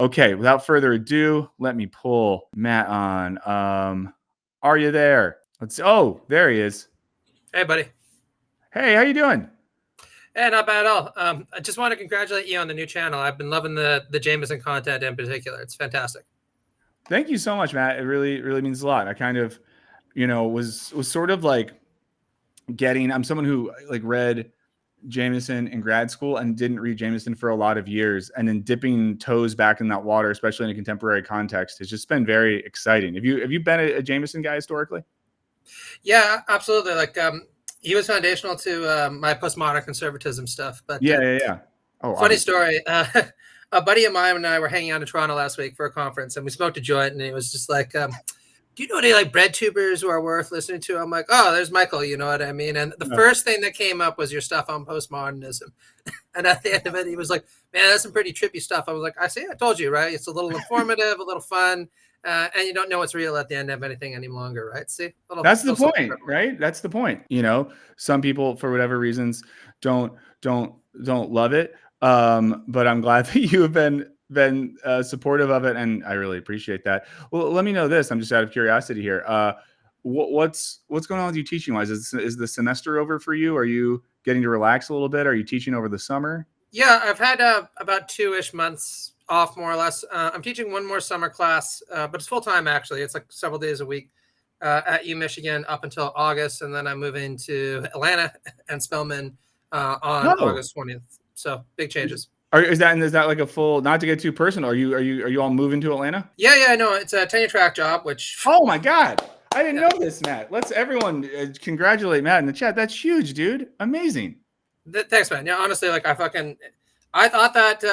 Okay, without further ado, let me pull Matt on. Are you there? Let's see. Oh, there he is. Hey, buddy. Hey, how you doing? Hey, not bad at all. I just want to congratulate you on the new channel. I've been loving the Jameson content in particular. It's fantastic. Thank you so much, Matt. It really means a lot. I kind of, was sort of like I'm someone who like read Jameson in grad school and didn't read Jameson for a lot of years, and then dipping toes back in that water, especially in a contemporary context, has just been very exciting. Have you been a Jameson guy historically? Yeah, absolutely. Like, he was foundational to my postmodern conservatism stuff. But Yeah. Oh, funny story. A buddy of mine and I were hanging out in Toronto last week for a conference, and we smoked a joint, and it was just like, do you know any like bread tubers who are worth listening to? I'm like, oh, there's Michael, you know what I mean? And the first thing that came up was your stuff on postmodernism. And at the end of it, he was like, man, that's some pretty trippy stuff. I was like, I told you, right? It's a little informative, a little fun. And you don't know what's real at the end of anything any longer, right? See, that's the point, right? That's the point. Some people, for whatever reasons, don't love it. But I'm glad that you have been supportive of it, and I really appreciate that. Well, let me know this. I'm just out of curiosity here. What's going on with you teaching wise? Is the semester over for you? Are you getting to relax a little bit? Are you teaching over the summer? Yeah, I've had about 2-ish months off, more or less. I'm teaching one more summer class, but it's full time actually. It's like several days a week at U Michigan up until August, and then I'm moving to Atlanta and Spelman on August 20th. So big changes. Is that like a full? Not to get too personal. Are you all moving to Atlanta? Yeah. No, it's a tenure track job. Which oh my god, I didn't know this, Matt. Let's everyone congratulate Matt in the chat. That's huge, dude. Amazing. Thanks, man. Yeah, honestly, like I thought that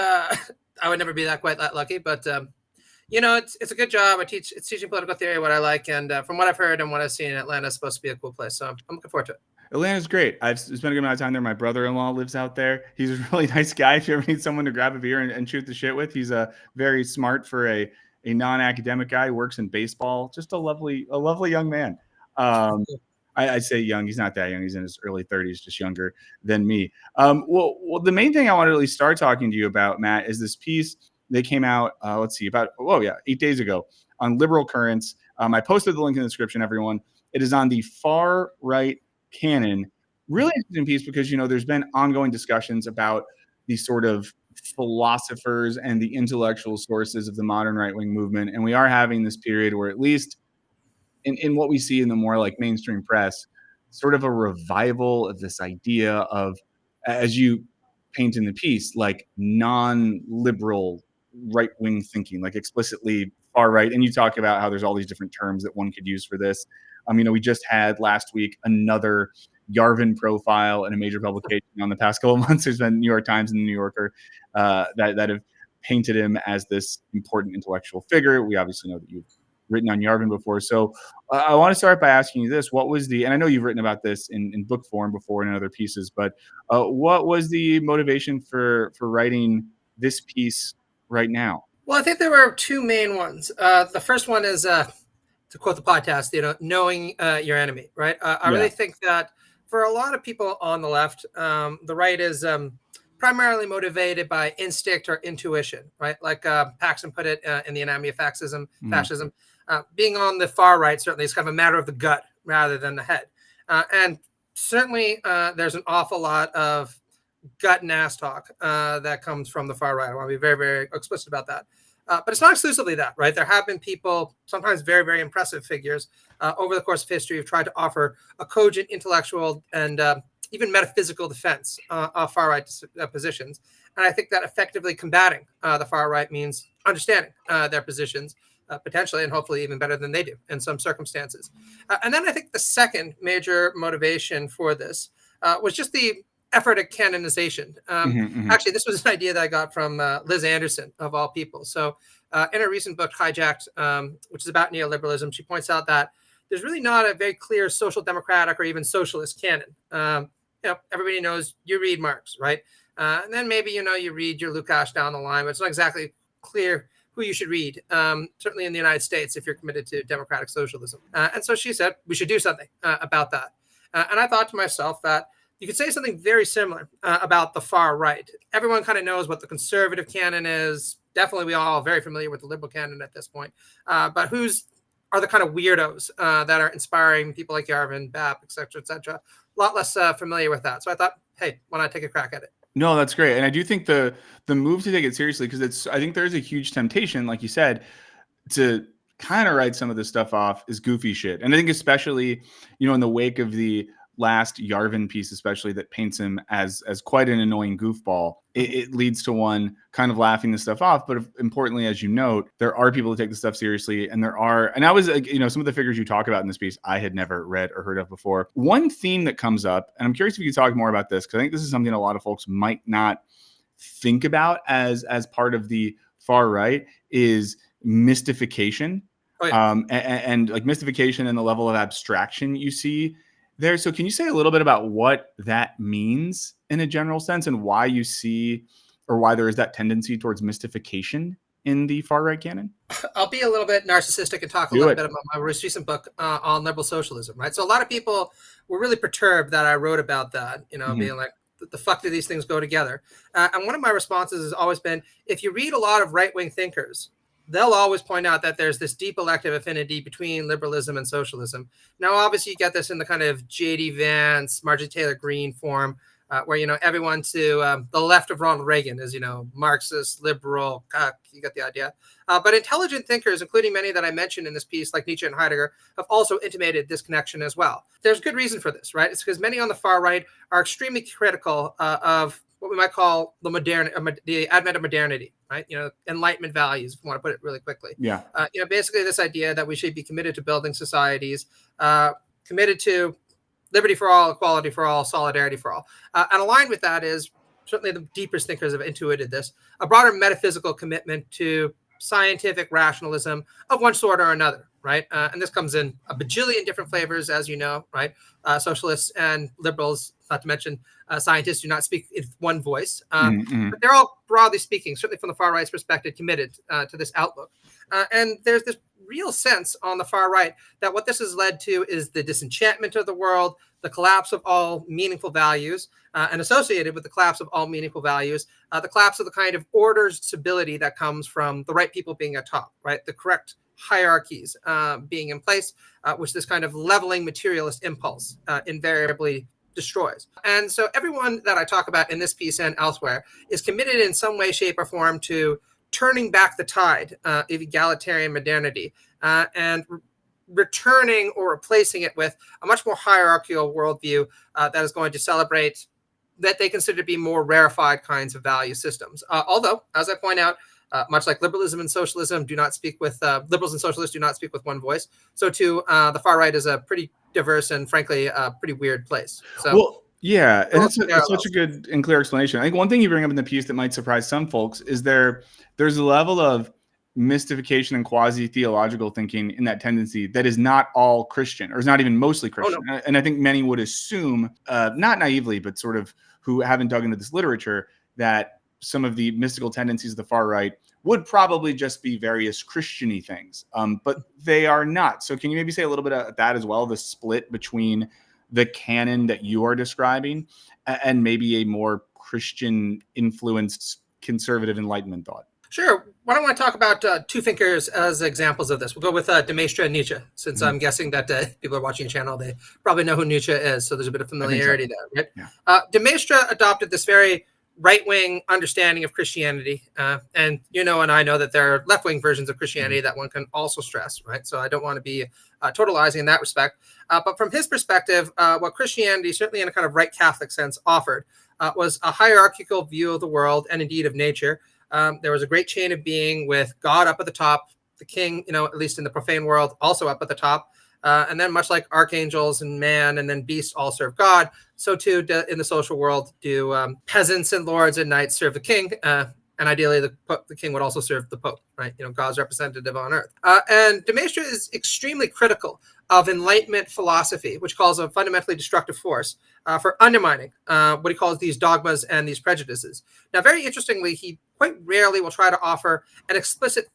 I would never be quite that lucky, but it's a good job. It's teaching political theory, what I like, and from what I've heard and what I've seen, Atlanta is supposed to be a cool place. So I'm looking forward to it. Atlanta's great. I've spent a good amount of time there. My brother-in-law lives out there. He's a really nice guy. If you ever need someone to grab a beer and shoot the shit with, he's very smart for a non-academic guy who works in baseball. Just a lovely young man. I say young. He's not that young. He's in his early 30s, just younger than me. Well, the main thing I want to really start talking to you about, Matt, is this piece that came out, 8 days ago on Liberal Currents. I posted the link in the description, everyone. It is on the Far Right Canon. Really interesting piece because, there's been ongoing discussions about these sort of philosophers and the intellectual sources of the modern right-wing movement. And we are having this period where, at least in what we see in the more like mainstream press, sort of a revival of this idea of, as you paint in the piece, like non-liberal right-wing thinking, like explicitly far right. And you talk about how there's all these different terms that one could use for this. We just had last week another Yarvin profile in a major publication on the past couple of months. There's been New York Times and the New Yorker that have painted him as this important intellectual figure. We obviously know that you've written on Yarvin before. So I want to start by asking you this. What was and I know you've written about this in book form before and in other pieces, but what was the motivation for writing this piece right now? Well, I think there were two main ones. The first one is, to quote the podcast, knowing your enemy, right? I really think that for a lot of people on the left, the right is primarily motivated by instinct or intuition, right? Like Paxson put it in The Anatomy of Fascism. Being on the far right certainly is kind of a matter of the gut rather than the head. And certainly there's an awful lot of gut and ass talk that comes from the far right. I want to be very, very explicit about that. But it's not exclusively that, right? There have been people, sometimes very, very impressive figures over the course of history, who've tried to offer a cogent intellectual and even metaphysical defense of far right positions. And I think that effectively combating the far right means understanding their positions, potentially and hopefully even better than they do in some circumstances. And then I think the second major motivation for this was just the effort at canonization. Actually, this was an idea that I got from Liz Anderson, of all people. So in a recent book, Hijacked, which is about neoliberalism, she points out that there's really not a very clear social democratic or even socialist canon. Everybody knows you read Marx, right? And then maybe, you read your Lukács down the line, but it's not exactly clear who you should read, certainly in the United States, if you're committed to democratic socialism. And so she said, we should do something about that. And I thought to myself that you could say something very similar about the far right. Everyone kind of knows what the conservative canon is, definitely we all very familiar with the liberal canon at this point. But who's are the kind of weirdos that are inspiring people like Yarvin, Bap, et cetera, et cetera. A lot less familiar with that. So I thought, hey, why not take a crack at it? No, that's great. And I do think the move to take it seriously, because I think there's a huge temptation, like you said, to kind of write some of this stuff off as goofy shit. And I think especially, in the wake of the last Yarvin piece, especially, that paints him as quite an annoying goofball, it leads to one kind of laughing this stuff off. But importantly, as you note, there are people who take this stuff seriously, and I was, some of the figures you talk about in this piece, I had never read or heard of before. One theme that comes up, and I'm curious if you could talk more about this, because I think this is something a lot of folks might not think about as part of the far right, is mystification. Oh, yeah. And like mystification and the level of abstraction you see there. So can you say a little bit about what that means in a general sense, and why you see, or why there is that tendency towards mystification in the far right canon? I'll be a little bit narcissistic and talk a little bit about my most recent book on liberal socialism, right? So a lot of people were really perturbed that I wrote about that, being like, the fuck do these things go together? And one of my responses has always been, if you read a lot of right-wing thinkers, they'll always point out that there's this deep elective affinity between liberalism and socialism. Now, obviously, you get this in the kind of J.D. Vance, Marjorie Taylor Greene form, where, everyone to the left of Ronald Reagan is, Marxist, liberal, you get the idea. But intelligent thinkers, including many that I mentioned in this piece, like Nietze and Heidegger, have also intimated this connection as well. There's good reason for this, right? It's because many on the far right are extremely critical of what we might call the advent of modernity, right? Enlightenment values, if you want to put it really quickly. Yeah. Basically this idea that we should be committed to building societies, committed to liberty for all, equality for all, solidarity for all. And aligned with that is, certainly the deepest thinkers have intuited this, a broader metaphysical commitment to scientific rationalism of one sort or another, right? And this comes in a bajillion different flavors, as you know, right? Socialists and liberals, not to mention scientists, do not speak in one voice. But they're all, broadly speaking, certainly from the far right's perspective, committed to this outlook. And there's this real sense on the far right that what this has led to is the disenchantment of the world, the collapse of all meaningful values, and associated with the collapse of all meaningful values, the collapse of the kind of order stability that comes from the right people being at top, right? The correct hierarchies being in place, which this kind of leveling materialist impulse invariably destroys. And so everyone that I talk about in this piece and elsewhere is committed in some way, shape, or form to turning back the tide of egalitarian modernity and returning or replacing it with a much more hierarchical worldview that is going to celebrate that they consider to be more rarefied kinds of value systems. Although, as I point out, much like liberalism and socialism do not speak with liberals and socialists do not speak with one voice. So too, the far right is a pretty diverse and frankly a pretty weird place. So. Well, yeah, and it's such a good and clear explanation. I think one thing you bring up in the piece that might surprise some folks is there's a level of mystification and quasi-theological thinking in that tendency that is not all Christian, or is not even mostly Christian. Oh, no. And I think many would assume, not naively, but sort of who haven't dug into this literature, that some of the mystical tendencies of the far right would probably just be various Christian-y things, but they are not. So can you maybe say a little bit of that as well, the split between the canon that you are describing and maybe a more Christian-influenced conservative Enlightenment thought? Sure. Why don't I talk about two thinkers as examples of this? We'll go with Destra Nichze, since I'm guessing that people are watching the channel, they probably know who Nietze is, so there's a bit of familiarity there, right? Yeah. Destra adopted this very right-wing understanding of Christianity, and and I know that there are left-wing versions of Christianity that one can also stress, right? So I don't want to be totalizing in that respect. But from his perspective, what Christianity, certainly in a kind of right Catholic sense, offered was a hierarchical view of the world and indeed of nature. There was a great chain of being with God up at the top, the king, at least in the profane world, also up at the top. And then much like archangels and man and then beasts all serve God, so too in the social world do peasants and lords and knights serve the king. And ideally, the king would also serve the Pope, right? God's representative on earth. And Destra is extremely critical of Enlightenment philosophy, which calls a fundamentally destructive force for undermining what he calls these dogmas and these prejudices. Now, very interestingly, he quite rarely will try to offer an explicit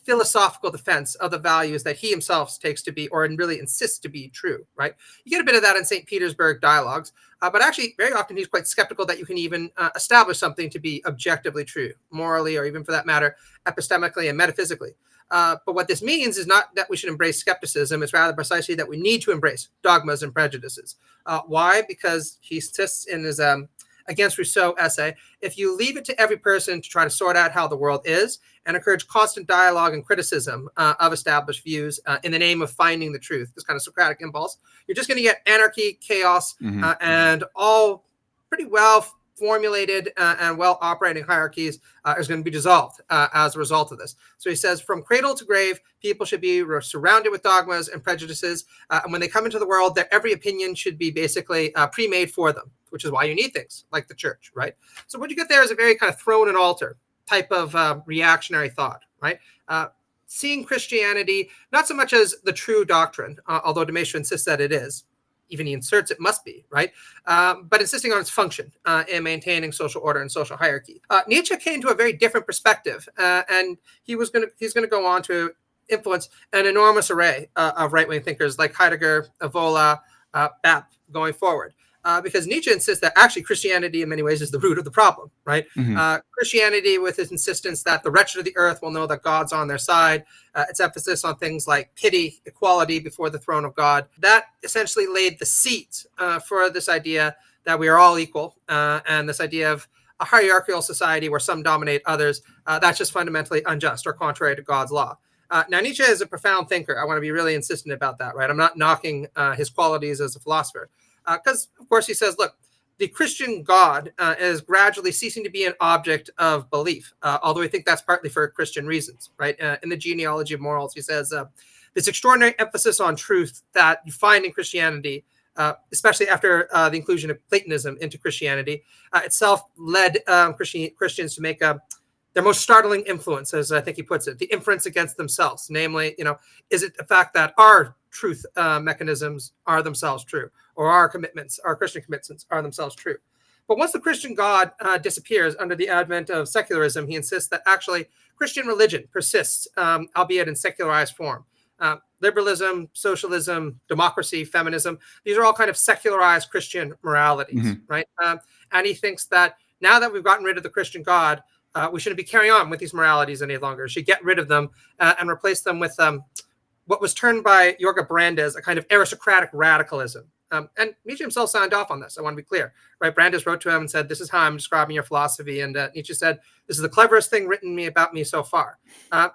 philosophical defense of the values that he himself takes to be, or really insists to be, true, right? You get a bit of that in St. Petersburg dialogues, but actually very often he's quite skeptical that you can even establish something to be objectively true, morally, or even for that matter, epistemically and metaphysically. But what this means is not that we should embrace skepticism. It's rather precisely that we need to embrace dogmas and prejudices. Why? Because he insists in his Against Rousseau essay, if you leave it to every person to try to sort out how the world is and encourage constant dialogue and criticism of established views in the name of finding the truth, this kind of Socratic impulse, you're just going to get anarchy, chaos, and all pretty well formulated and well operating hierarchies is going to be dissolved as a result of this. So he says, from cradle to grave, people should be surrounded with dogmas and prejudices. And when they come into the world, their every opinion should be basically pre-made for them, which is why you need things like the church, right? So what you get there is a very kind of throne and altar type of reactionary thought, right? Seeing Christianity not so much as the true doctrine, although Nietze insists that it is, even he inserts it must be, right? But insisting on its function in maintaining social order and social hierarchy. Nietze came to a very different perspective, and he's going to go on to influence an enormous array of right-wing thinkers like Heidegger, Evola, Bapp going forward. Because Nietze insists that actually Christianity in many ways is the root of the problem, right? Christianity with its insistence that the wretched of the earth will know that God's on their side, its emphasis on things like pity, equality before the throne of God, that essentially laid the seeds for this idea that we are all equal, and this idea of a hierarchical society where some dominate others, that's just fundamentally unjust or contrary to God's law. Now, Nietze is a profound thinker. I want to be really insistent about that, right? I'm not knocking his qualities as a philosopher. Because, of course, he says, look, the Christian God is gradually ceasing to be an object of belief, although I think that's partly for Christian reasons, right? In the Genealogy of Morals, he says, this extraordinary emphasis on truth that you find in Christianity, especially after the inclusion of Platonism into Christianity, itself led Christians to make their most startling influence, as I think he puts it, the inference against themselves. Namely, is it the fact that our truth mechanisms are themselves true, or our Christian commitments are themselves true? But once the Christian God disappears under the advent of secularism, he insists that actually Christian religion persists, albeit in secularized form. Liberalism, socialism, democracy, feminism, these are all kind of secularized Christian moralities, right? And he thinks that now that we've gotten rid of the Christian God, we shouldn't be carrying on with these moralities any longer. We should get rid of them and replace them with what was termed by Jorge Brandes a kind of aristocratic radicalism. And Nietze himself signed off on this. I want to be clear, right? Brandes wrote to him and said, this is how I'm describing your philosophy. And Nietze said, this is the cleverest thing written about me so far. And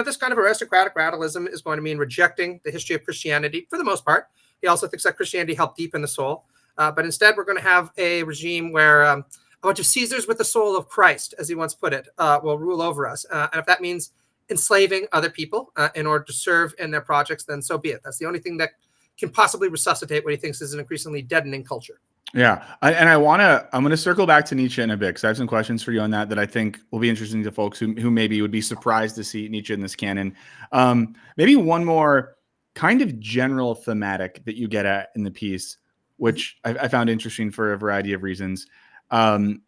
this kind of aristocratic radicalism is going to mean rejecting the history of Christianity for the most part. He also thinks that Christianity helped deepen the soul. But instead, we're going to have a regime where a bunch of Caesars with the soul of Christ, as he once put it, will rule over us. And if that means enslaving other people in order to serve in their projects, then so be it. That's the only thing that can possibly resuscitate what he thinks is an increasingly deadening culture. Yeah. I'm going to circle back to Nietze in a bit, because I have some questions for you on that I think will be interesting to folks who maybe would be surprised to see Nietze in this canon. Maybe one more kind of general thematic that you get at in the piece, which I found interesting for a variety of reasons. And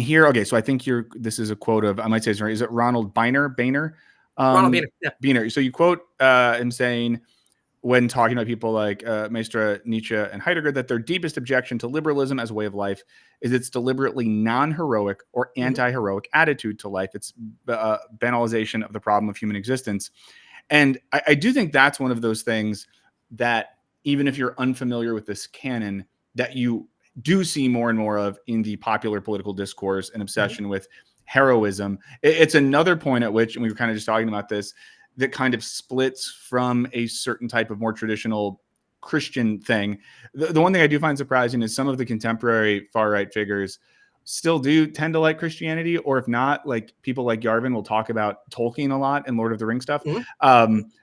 here, okay, so I think this is a quote of, I might say it's right, is it Ronald Boehner? Ronald Boehner, yeah. Boehner. So you quote him saying, when talking about people like Destra Nichze and Heidegger, that their deepest objection to liberalism as a way of life is its deliberately non-heroic or anti-heroic attitude to life. It's banalization of the problem of human existence. And I do think that's one of those things that, even if you're unfamiliar with this canon, that you do see more and more of in the popular political discourse, an obsession with heroism. It's another point at which, and we were kind of just talking about this, that kind of splits from a certain type of more traditional Christian thing. The one thing I do find surprising is some of the contemporary far-right figures still do tend to like Christianity, or if not, like people like Yarvin will talk about Tolkien a lot and Lord of the Rings stuff,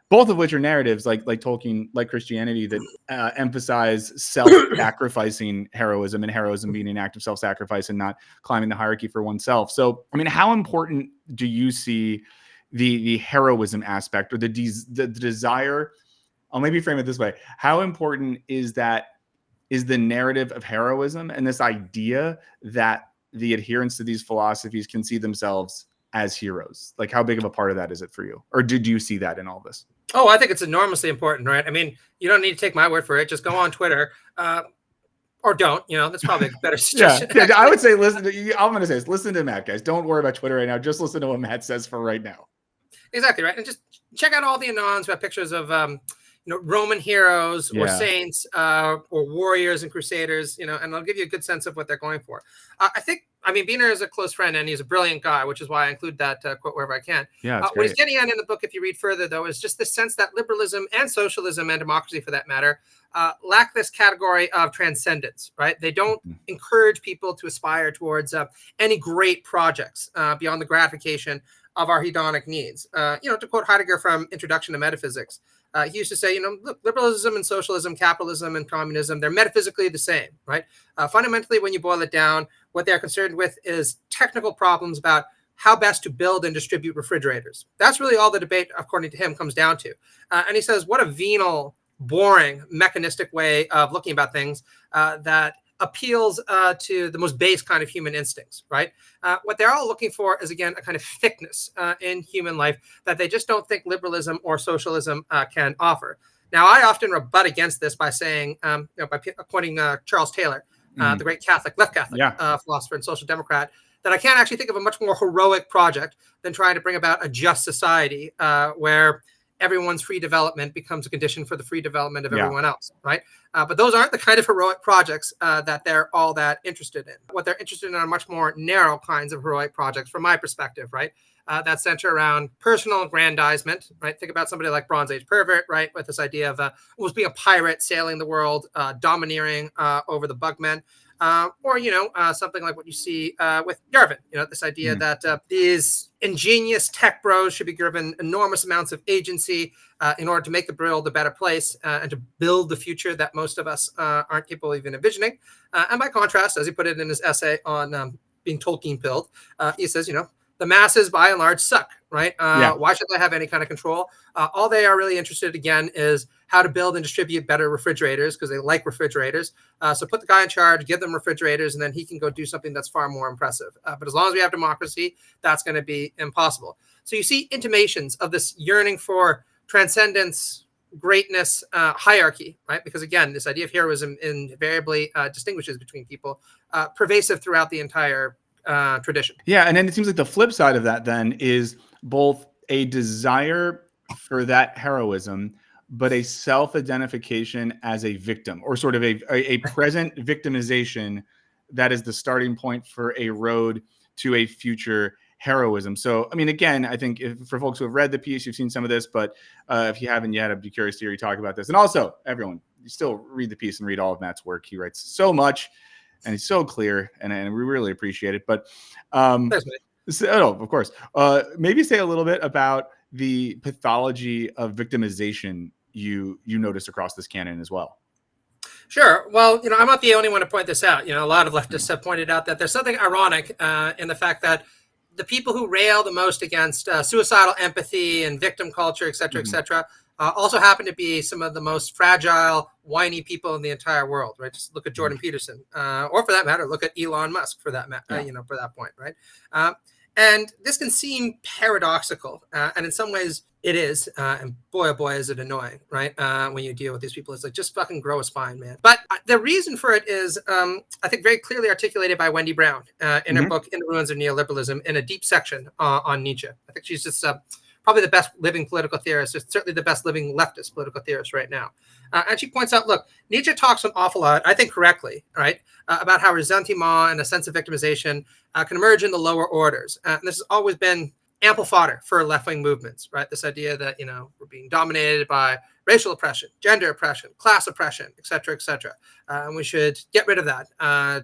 both of which are narratives like Tolkien, like Christianity, that emphasize self-sacrificing heroism, and heroism being an act of self-sacrifice and not climbing the hierarchy for oneself. So, I mean, how important do you see the heroism aspect, or the desire? I'll maybe frame it this way. How important is the narrative of heroism and this idea that the adherents to these philosophies can see themselves as heroes? Like, how big of a part of that is it for you? Or did you see that in all this? Oh, I think it's enormously important, right? I mean, you don't need to take my word for it. Just go on Twitter. Or don't, that's probably a better suggestion. Yeah, I would say I'm going to say this. Listen to Matt, guys. Don't worry about Twitter right now. Just listen to what Matt says for right now. Exactly, right. And just check out all the anons about pictures of Roman heroes or saints or warriors and crusaders, and I'll give you a good sense of what they're going for. I mean, Biener is a close friend and he's a brilliant guy, which is why I include that quote wherever I can. Yeah, what he's getting at in the book, if you read further, though, is just the sense that liberalism and socialism and democracy, for that matter, lack this category of transcendence, right? They don't encourage people to aspire towards any great projects beyond the gratification of our hedonic needs. To quote Heidegger from Introduction to Metaphysics, he used to say, look, liberalism and socialism, capitalism and communism, they're metaphysically the same, right? Fundamentally, when you boil it down, what they're concerned with is technical problems about how best to build and distribute refrigerators. That's really all the debate, according to him, comes down to. And he says, what a venal, boring, mechanistic way of looking about things that appeals to the most base kind of human instincts, right? What they're all looking for is, again, a kind of thickness in human life that they just don't think liberalism or socialism can offer. Now, I often rebut against this by saying, by quoting Charles Taylor, the great left Catholic philosopher and social democrat, that I can't actually think of a much more heroic project than trying to bring about a just society where everyone's free development becomes a condition for the free development of everyone else, right? But those aren't the kind of heroic projects that they're all that interested in. What they're interested in are much more narrow kinds of heroic projects, from my perspective, right? That center around personal aggrandizement, right? Think about somebody like Bronze Age Pervert, right? With this idea of almost being a pirate sailing the world, domineering over the bugmen. Or something like what you see with Yarvin, this idea that these ingenious tech bros should be given enormous amounts of agency in order to make the world a better place and to build the future that most of us aren't capable of even envisioning. And by contrast, as he put it in his essay on being Tolkien-pilled, he says, the masses by and large suck, right? Why should they have any kind of control? All they are really interested, again, is how to build and distribute better refrigerators because they like refrigerators. So put the guy in charge, give them refrigerators, and then he can go do something that's far more impressive. But as long as we have democracy, that's going to be impossible. So you see intimations of this yearning for transcendence, greatness, hierarchy, right? Because again, this idea of heroism invariably distinguishes between people, pervasive throughout the entire tradition. Yeah, and then it seems like the flip side of that then is both a desire for that heroism, but a self-identification as a victim, or sort of a present victimization that is the starting point for a road to a future heroism. So, I mean, again, I think for folks who have read the piece, you've seen some of this, but if you haven't yet, I'd be curious to hear you talk about this. And also, everyone, you still read the piece and read all of Matt's work. He writes so much. And he's so clear, and we really appreciate it. But of course, maybe say a little bit about the pathology of victimization you notice across this canon as well. Sure. Well, I'm not the only one to point this out. A lot of leftists have pointed out that there's something ironic in the fact that the people who rail the most against suicidal empathy and victim culture, et cetera, also happen to be some of the most fragile, whiny people in the entire world, right? Just look at Jordan Peterson, or for that matter, look at Elon Musk for that for that point, right? And this can seem paradoxical, and in some ways it is. And boy, oh boy, is it annoying, right? When you deal with these people, it's like, just fucking grow a spine, man. But the reason for it is, I think, very clearly articulated by Wendy Brown in her book, In the Ruins of Neoliberalism, in a deep section on Nietze. I think she's just probably the best living political theorist, certainly the best living leftist political theorist right now. And she points out, look, Nietze talks an awful lot, I think correctly, right, about how ressentiment and a sense of victimization can emerge in the lower orders. And this has always been ample fodder for left-wing movements, right? This idea that, we're being dominated by racial oppression, gender oppression, class oppression, et cetera, et cetera. And we should get rid of that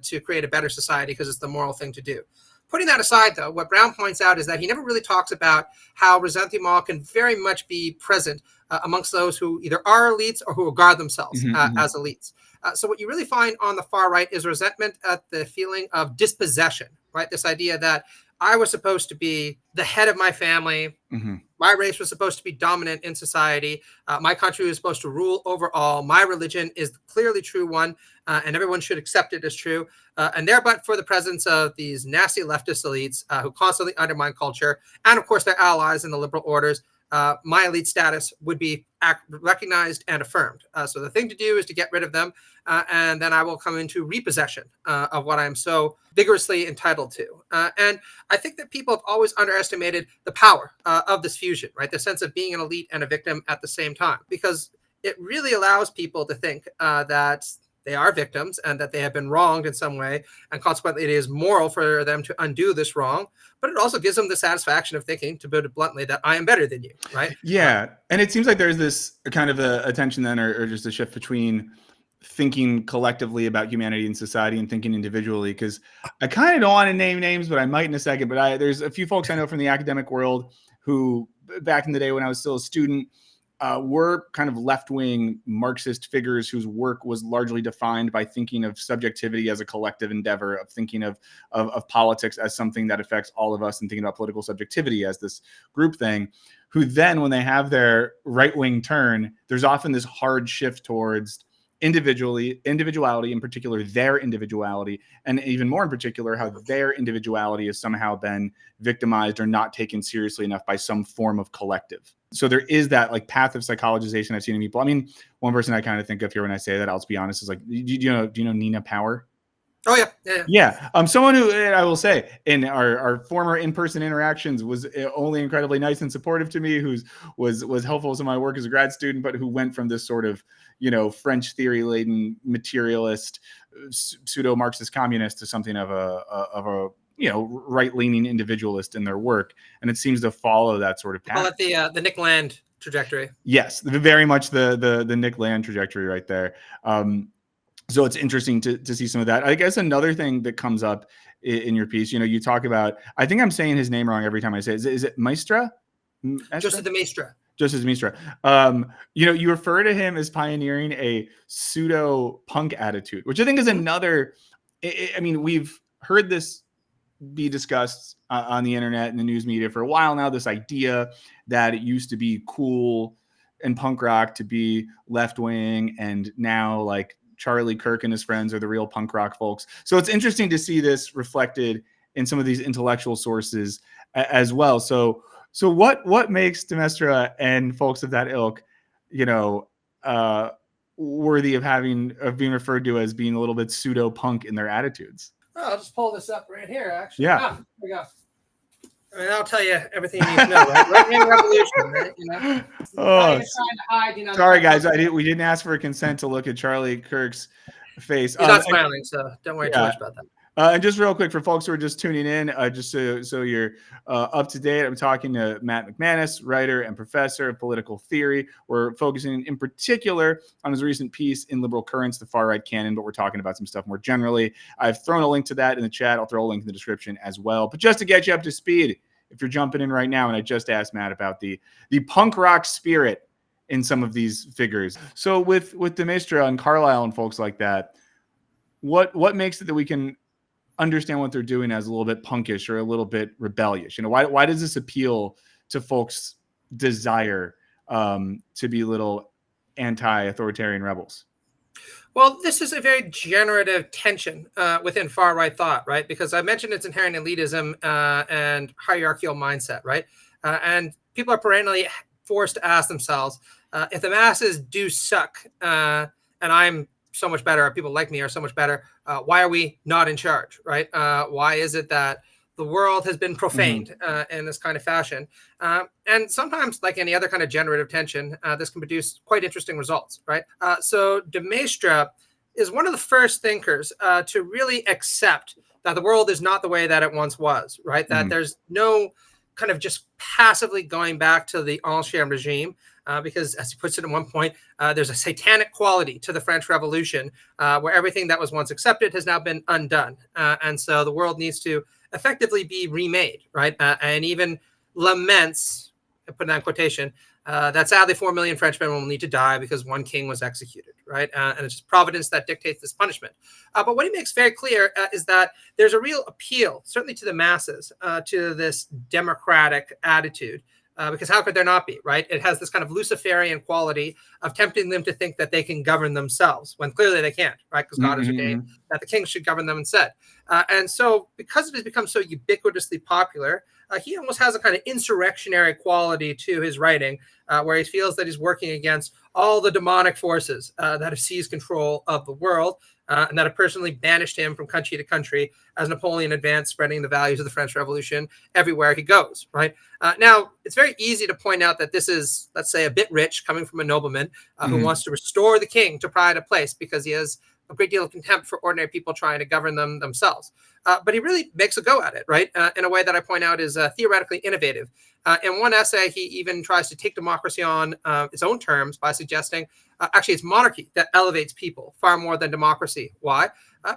to create a better society because it's the moral thing to do. Putting that aside, though, what Brown points out is that he never really talks about how ressentiment can very much be present amongst those who either are elites or who regard themselves as elites. So what you really find on the far right is resentment at the feeling of dispossession, right? This idea that I was supposed to be the head of my family. Mm-hmm. My race was supposed to be dominant in society. My country was supposed to rule over all. My religion is the clearly true one, and everyone should accept it as true. And there, but for the presence of these nasty leftist elites who constantly undermine culture, and of course their allies in the liberal orders, my elite status would be recognized and affirmed. So the thing to do is to get rid of them, and then I will come into repossession of what I'm so vigorously entitled to. And I think that people have always underestimated the power of this fusion, right? The sense of being an elite and a victim at the same time, because it really allows people to think that they are victims and that they have been wronged in some way, and consequently it is moral for them to undo this wrong. But it also gives them the satisfaction of thinking, to put it bluntly, that I am better than you, right? Yeah, and it seems like there's this kind of a tension then, or just a shift between thinking collectively about humanity and society and thinking individually, because I kind of don't want to name names, but I might in a second. But there's a few folks I know from the academic world who, back in the day when I was still a student, were kind of left-wing Marxist figures whose work was largely defined by thinking of subjectivity as a collective endeavor, of thinking of politics as something that affects all of us, and thinking about political subjectivity as this group thing, who then, when they have their right-wing turn, there's often this hard shift towards individuality, in particular, their individuality, and even more in particular, how their individuality has somehow been victimized or not taken seriously enough by some form of collective. So there is that like path of psychologization I've seen in people. I mean, one person I kind of think of here when I say that, I'll just be honest, is like, do you know Nina Power? Oh yeah. Yeah. Someone who, I will say, in our former in-person interactions was only incredibly nice and supportive to me, was helpful to my work as a grad student, but who went from this sort of, French theory-laden materialist, pseudo-Marxist communist to something of a right-leaning individualist in their work, and it seems to follow that sort of path. Call it the Nick Land trajectory. Yes, very much the Nick Land trajectory right there. So it's interesting to see some of that. I guess another thing that comes up in your piece, you talk about, I think I'm saying his name wrong every time I say it. Is it Maestra? Joseph de Maistre. Joseph Maestra. You refer to him as pioneering a pseudo-punk attitude, which I think is another, I mean, we've heard this be discussed on the internet and the news media for a while now, this idea that it used to be cool and punk rock to be left-wing, and now like Charlie Kirk and his friends are the real punk rock folks. So it's interesting to see this reflected in some of these intellectual sources as well. So what makes de Maistre and folks of that ilk, worthy of being referred to as being a little bit pseudo punk in their attitudes? Oh, I'll just pull this up right here, actually. Yeah. Here we go. I mean, I'll tell you everything you need to know, right? Right-wing revolution, right? Oh, trying to hide, sorry, guys. We didn't ask for consent to look at Charlie Kirk's face. He's not smiling, so don't worry too much about that. And just real quick for folks who are just tuning in, just so you're up to date, I'm talking to Matt McManus, writer and professor of political theory. We're focusing in particular on his recent piece in Liberal Currents, the Far Right Canon, but we're talking about some stuff more generally. I've thrown a link to that in the chat. I'll throw a link in the description as well. But just to get you up to speed, if you're jumping in right now, and I just asked Matt about the punk rock spirit in some of these figures. So with de Maistre and Carlyle and folks like that, what makes it that we can understand what they're doing as a little bit punkish or a little bit rebellious? Why does this appeal to folks' desire to be little anti-authoritarian rebels? Well, this is a very generative tension within far right thought, right? Because I mentioned it's inherent elitism and hierarchical mindset, right? And people are perennially forced to ask themselves, if the masses do suck and I'm so much better, or people like me are so much better, why are we not in charge, right? Why is it that the world has been profaned in this kind of fashion? And sometimes, like any other kind of generative tension, this can produce quite interesting results, right? So de Maistre is one of the first thinkers to really accept that the world is not the way that it once was, right? That there's no kind of just passively going back to the Ancien regime, because, as he puts it at one point, there's a satanic quality to the French Revolution, where everything that was once accepted has now been undone. And so the world needs to effectively be remade, right? And even laments, I put that in quotation, that sadly 4 million Frenchmen will need to die because one king was executed, right? And it's just providence that dictates this punishment. But what he makes very clear is that there's a real appeal, certainly to the masses, to this democratic attitude. Because how could there not be, right? It has this kind of Luciferian quality of tempting them to think that they can govern themselves when clearly they can't, right? Because God has ordained that the king should govern them instead. And so because it has become so ubiquitously popular, he almost has a kind of insurrectionary quality to his writing, where he feels that he's working against all the demonic forces that have seized control of the world, and that have personally banished him from country to country as Napoleon advanced, spreading the values of the French Revolution everywhere he goes, right? Now, it's very easy to point out that this is, let's say, a bit rich coming from a nobleman who wants to restore the king to pride of place because he has a great deal of contempt for ordinary people trying to govern them themselves. But he really makes a go at it, right? In a way that I point out is theoretically innovative. In one essay, he even tries to take democracy on its own terms by suggesting actually it's monarchy that elevates people far more than democracy. Why?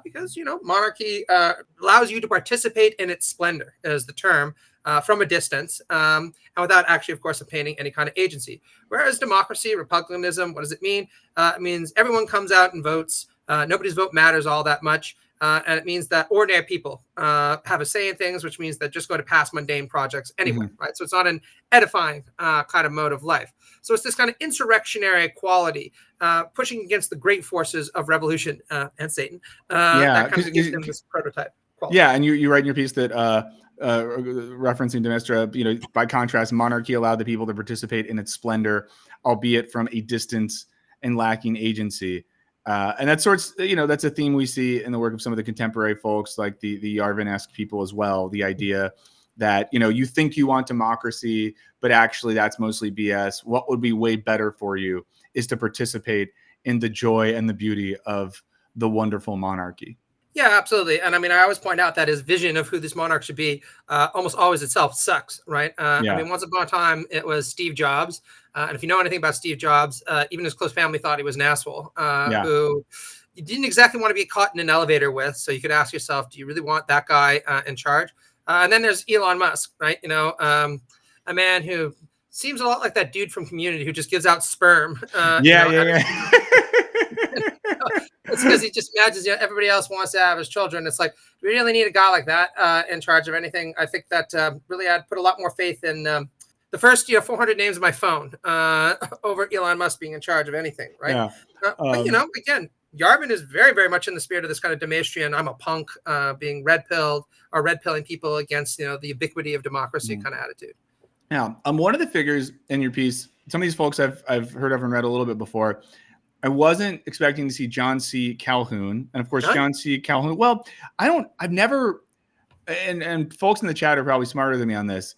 Because, monarchy allows you to participate in its splendor, is the term, from a distance, and without actually, of course, obtaining any kind of agency. Whereas democracy, republicanism, what does it mean? It means everyone comes out and votes. Nobody's vote matters all that much. And it means that ordinary people have a say in things, which means that just go to pass mundane projects anyway, right? So it's not an edifying kind of mode of life. So it's this kind of insurrectionary quality, pushing against the great forces of revolution and Satan. That comes against him, this prototype quality. Yeah, and you write in your piece that referencing Destra, by contrast, monarchy allowed the people to participate in its splendor, albeit from a distance and lacking agency. And that's that's a theme we see in the work of some of the contemporary folks, like the Yarvin-esque people as well. The idea that, you think you want democracy, but actually that's mostly BS. What would be way better for you is to participate in the joy and the beauty of the wonderful monarchy. Yeah, absolutely. And I always point out that his vision of who this monarch should be almost always itself sucks, right? Once upon a time, it was Steve Jobs. And if you know anything about Steve Jobs, even his close family thought he was an asshole, who you didn't exactly want to be caught in an elevator with. So you could ask yourself, do you really want that guy in charge? And then there's Elon Musk, right? A man who seems a lot like that dude from Community who just gives out sperm. It's because he just imagines everybody else wants to have his children. It's like, do we really need a guy like that in charge of anything? I think that really I'd put a lot more faith in the first 400 names of my phone over Elon Musk being in charge of anything, right? Yeah. But again, Yarvin is very, very much in the spirit of this kind of Demastrian, I'm a punk, being red-pilled or red-pilling people against the ubiquity of democracy kind of attitude. Now, one of the figures in your piece, some of these folks I've heard of and read a little bit before. I wasn't expecting to see John C. Calhoun. And of course, John C. Calhoun. Well, I've never, and folks in the chat are probably smarter than me on this.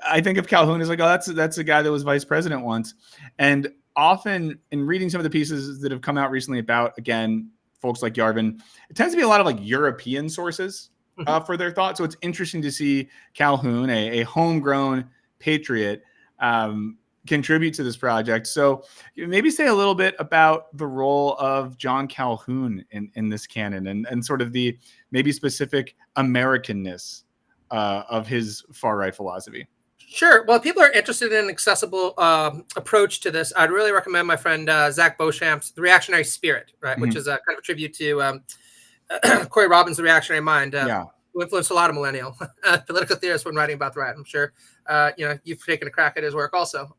I think of Calhoun as like, oh, that's a guy that was vice president once. And often in reading some of the pieces that have come out recently about, again, folks like Yarvin, it tends to be a lot of like European sources for their thought. So it's interesting to see Calhoun, a homegrown patriot, contribute to this project. So maybe say a little bit about the role of John Calhoun in this canon and sort of the maybe specific Americanness of his far right philosophy. Sure. Well, if people are interested in an accessible approach to this, I'd really recommend my friend Zach Bochamp's The Reactionary Spirit, right, which is a kind of a tribute to Corey Robbins' The Reactionary Mind, who influenced a lot of millennial political theorists when writing about the right. I'm sure you've taken a crack at his work also.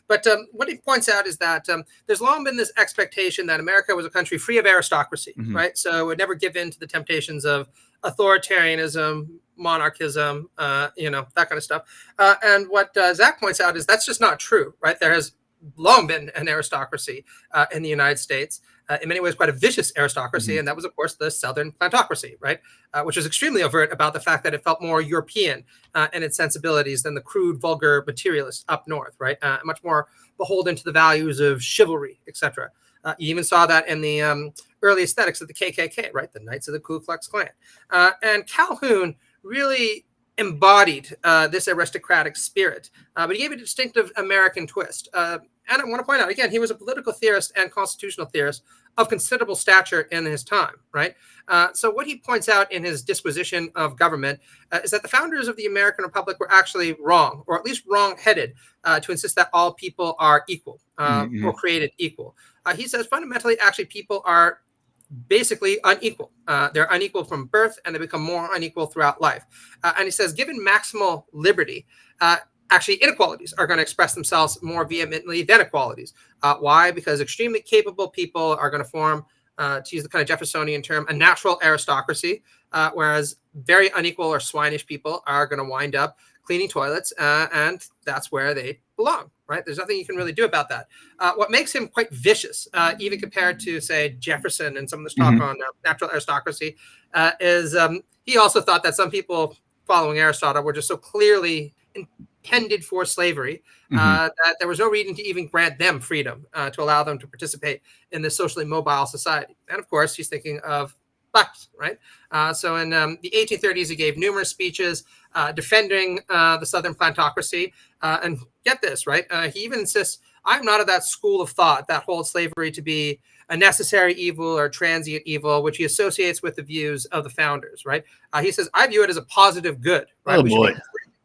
But what he points out is that there's long been this expectation that America was a country free of aristocracy, right? So it would never give in to the temptations of authoritarianism, monarchism, that kind of stuff. And what Zach points out is that's just not true, right? There has long been an aristocracy in the United States, in many ways quite a vicious aristocracy, and that was, of course, the Southern plantocracy, right? Which was extremely overt about the fact that it felt more European in its sensibilities than the crude, vulgar materialist up north, right? Much more beholden to the values of chivalry, etc. You even saw that in the early aesthetics of the KKK, right? The Knights of the Ku Klux Klan. And Calhoun really embodied this aristocratic spirit, but he gave it a distinctive American twist. And I want to point out, again, he was a political theorist and constitutional theorist of considerable stature in his time, right? So what he points out in his disquisition of government is that the founders of the American Republic were actually wrong, or at least wrong-headed, to insist that all people are equal or created equal. He says fundamentally, actually, people are basically unequal. They're unequal from birth, and they become more unequal throughout life. And he says, given maximal liberty, actually inequalities are going to express themselves more vehemently than equalities. Why? Because extremely capable people are going to form, to use the kind of Jeffersonian term, a natural aristocracy, whereas very unequal or swinish people are going to wind up cleaning toilets, and that's where they belong, right? There's nothing you can really do about that. What makes him quite vicious, even compared to, say, Jefferson and some of this talk on natural aristocracy, is he also thought that some people following Aristotle were just so clearly intended for slavery that there was no reason to even grant them freedom to allow them to participate in this socially mobile society. And of course, he's thinking of blacks, right? So in the 1830s, he gave numerous speeches defending the Southern plantocracy. And get this, right? He even insists, I'm not of that school of thought that holds slavery to be a necessary evil or transient evil, which he associates with the views of the founders, right? He says, I view it as a positive good, right? Oh, boy.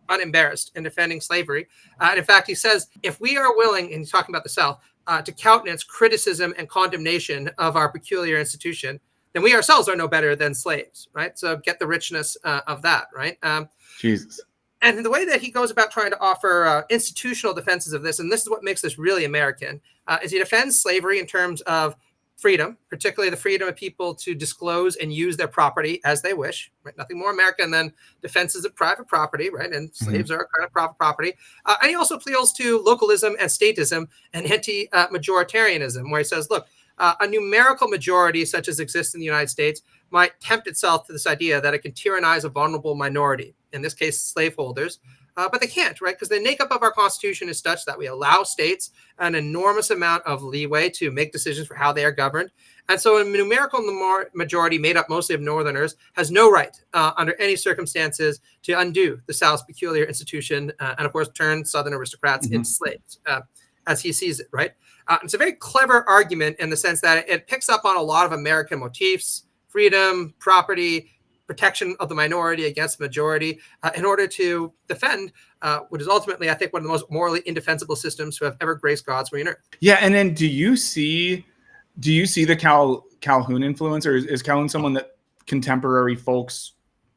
Unembarrassed in defending slavery. And in fact, he says, if we are willing, and he's talking about the South, to countenance criticism and condemnation of our peculiar institution, then we ourselves are no better than slaves, right? So get the richness of that, right? Jesus. And the way that he goes about trying to offer institutional defenses of this, and this is what makes this really American, is he defends slavery in terms of freedom, particularly the freedom of people to disclose and use their property as they wish, right? Nothing more American than defenses of private property, right? And slaves are kind of private property. And he also appeals to localism and statism and anti-majoritarianism, where he says, look, a numerical majority such as exists in the United States might tempt itself to this idea that it can tyrannize a vulnerable minority, in this case, slaveholders, but they can't, right? Because the makeup of our Constitution is such that we allow states an enormous amount of leeway to make decisions for how they are governed. And so a numerical majority made up mostly of Northerners has no right under any circumstances to undo the South's peculiar institution and, of course, turn Southern aristocrats into slaves, as he sees it, right? It's a very clever argument in the sense that it picks up on a lot of American motifs, freedom, property, protection of the minority against the majority, in order to defend what is ultimately, I think, one of the most morally indefensible systems to have ever graced God's green earth. Yeah, and then do you see the Calhoun influence, or is Calhoun someone that contemporary folks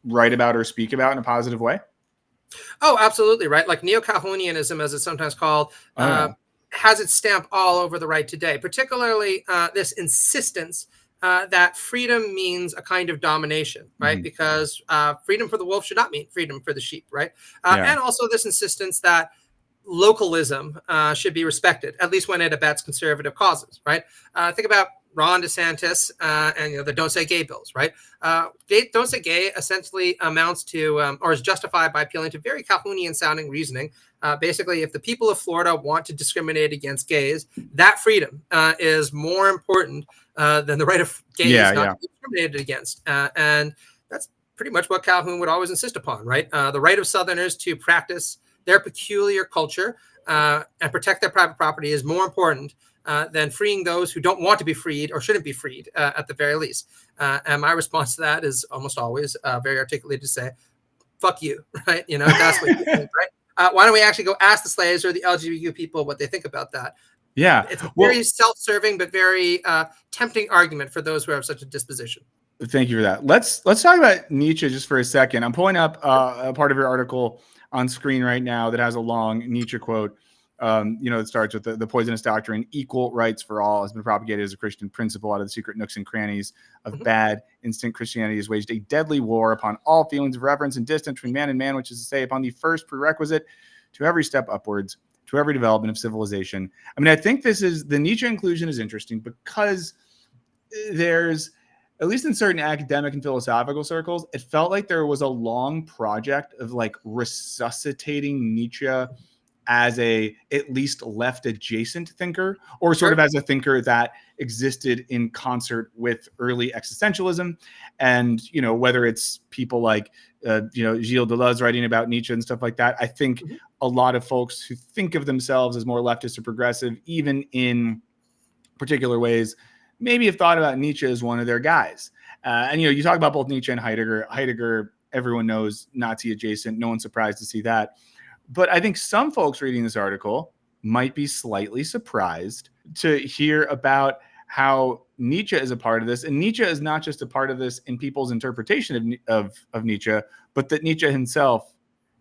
write about or speak about in a positive way? Oh, absolutely, right. Like neo-Calhounianism, as it's sometimes called, has its stamp all over the right today, particularly this insistence that freedom means a kind of domination, right? Because freedom for the wolf should not mean freedom for the sheep, right? And also this insistence that localism should be respected, at least when it abets conservative causes, right? Think about Ron DeSantis and the Don't Say Gay bills, right? Don't Say Gay essentially amounts to, or is justified by appealing to very Calhounian sounding reasoning. Basically, if the people of Florida want to discriminate against gays, that freedom is more important than the right of gays not to be discriminated against. And that's pretty much what Calhoun would always insist upon, right? The right of Southerners to practice their peculiar culture and protect their private property is more important than freeing those who don't want to be freed or shouldn't be freed, at the very least. And my response to that is almost always very articulate to say, fuck you, right? That's what you think, right? Why don't we actually go ask the slaves or the LGBTQ people what they think about that? Yeah. It's a very self-serving but very tempting argument for those who have such a disposition. Thank you for that. Let's talk about Nietze just for a second. I'm pulling up a part of your article on screen right now that has a long Nietze quote. It starts with the poisonous doctrine, equal rights for all, has been propagated as a Christian principle out of the secret nooks and crannies of bad instant Christianity, has waged a deadly war upon all feelings of reverence and distance between man and man, which is to say, upon the first prerequisite to every step upwards, to every development of civilization. I mean, I think the Nietze inclusion is interesting because there's, at least in certain academic and philosophical circles, it felt like there was a long project of like resuscitating Nietzsche as a at least left adjacent thinker, or sort of as a thinker that existed in concert with early existentialism. And, whether it's people like Gilles Deleuze writing about Nietzsche and stuff like that. I think a lot of folks who think of themselves as more leftist or progressive, even in particular ways, maybe have thought about Nietzsche as one of their guys. And you talk about both Nietzsche and Heidegger. Heidegger, everyone knows, Nazi adjacent. No one's surprised to see that. But I think some folks reading this article might be slightly surprised to hear about how Nietzsche is a part of this. And Nietzsche is not just a part of this in people's interpretation of Nietzsche, but that Nietzsche himself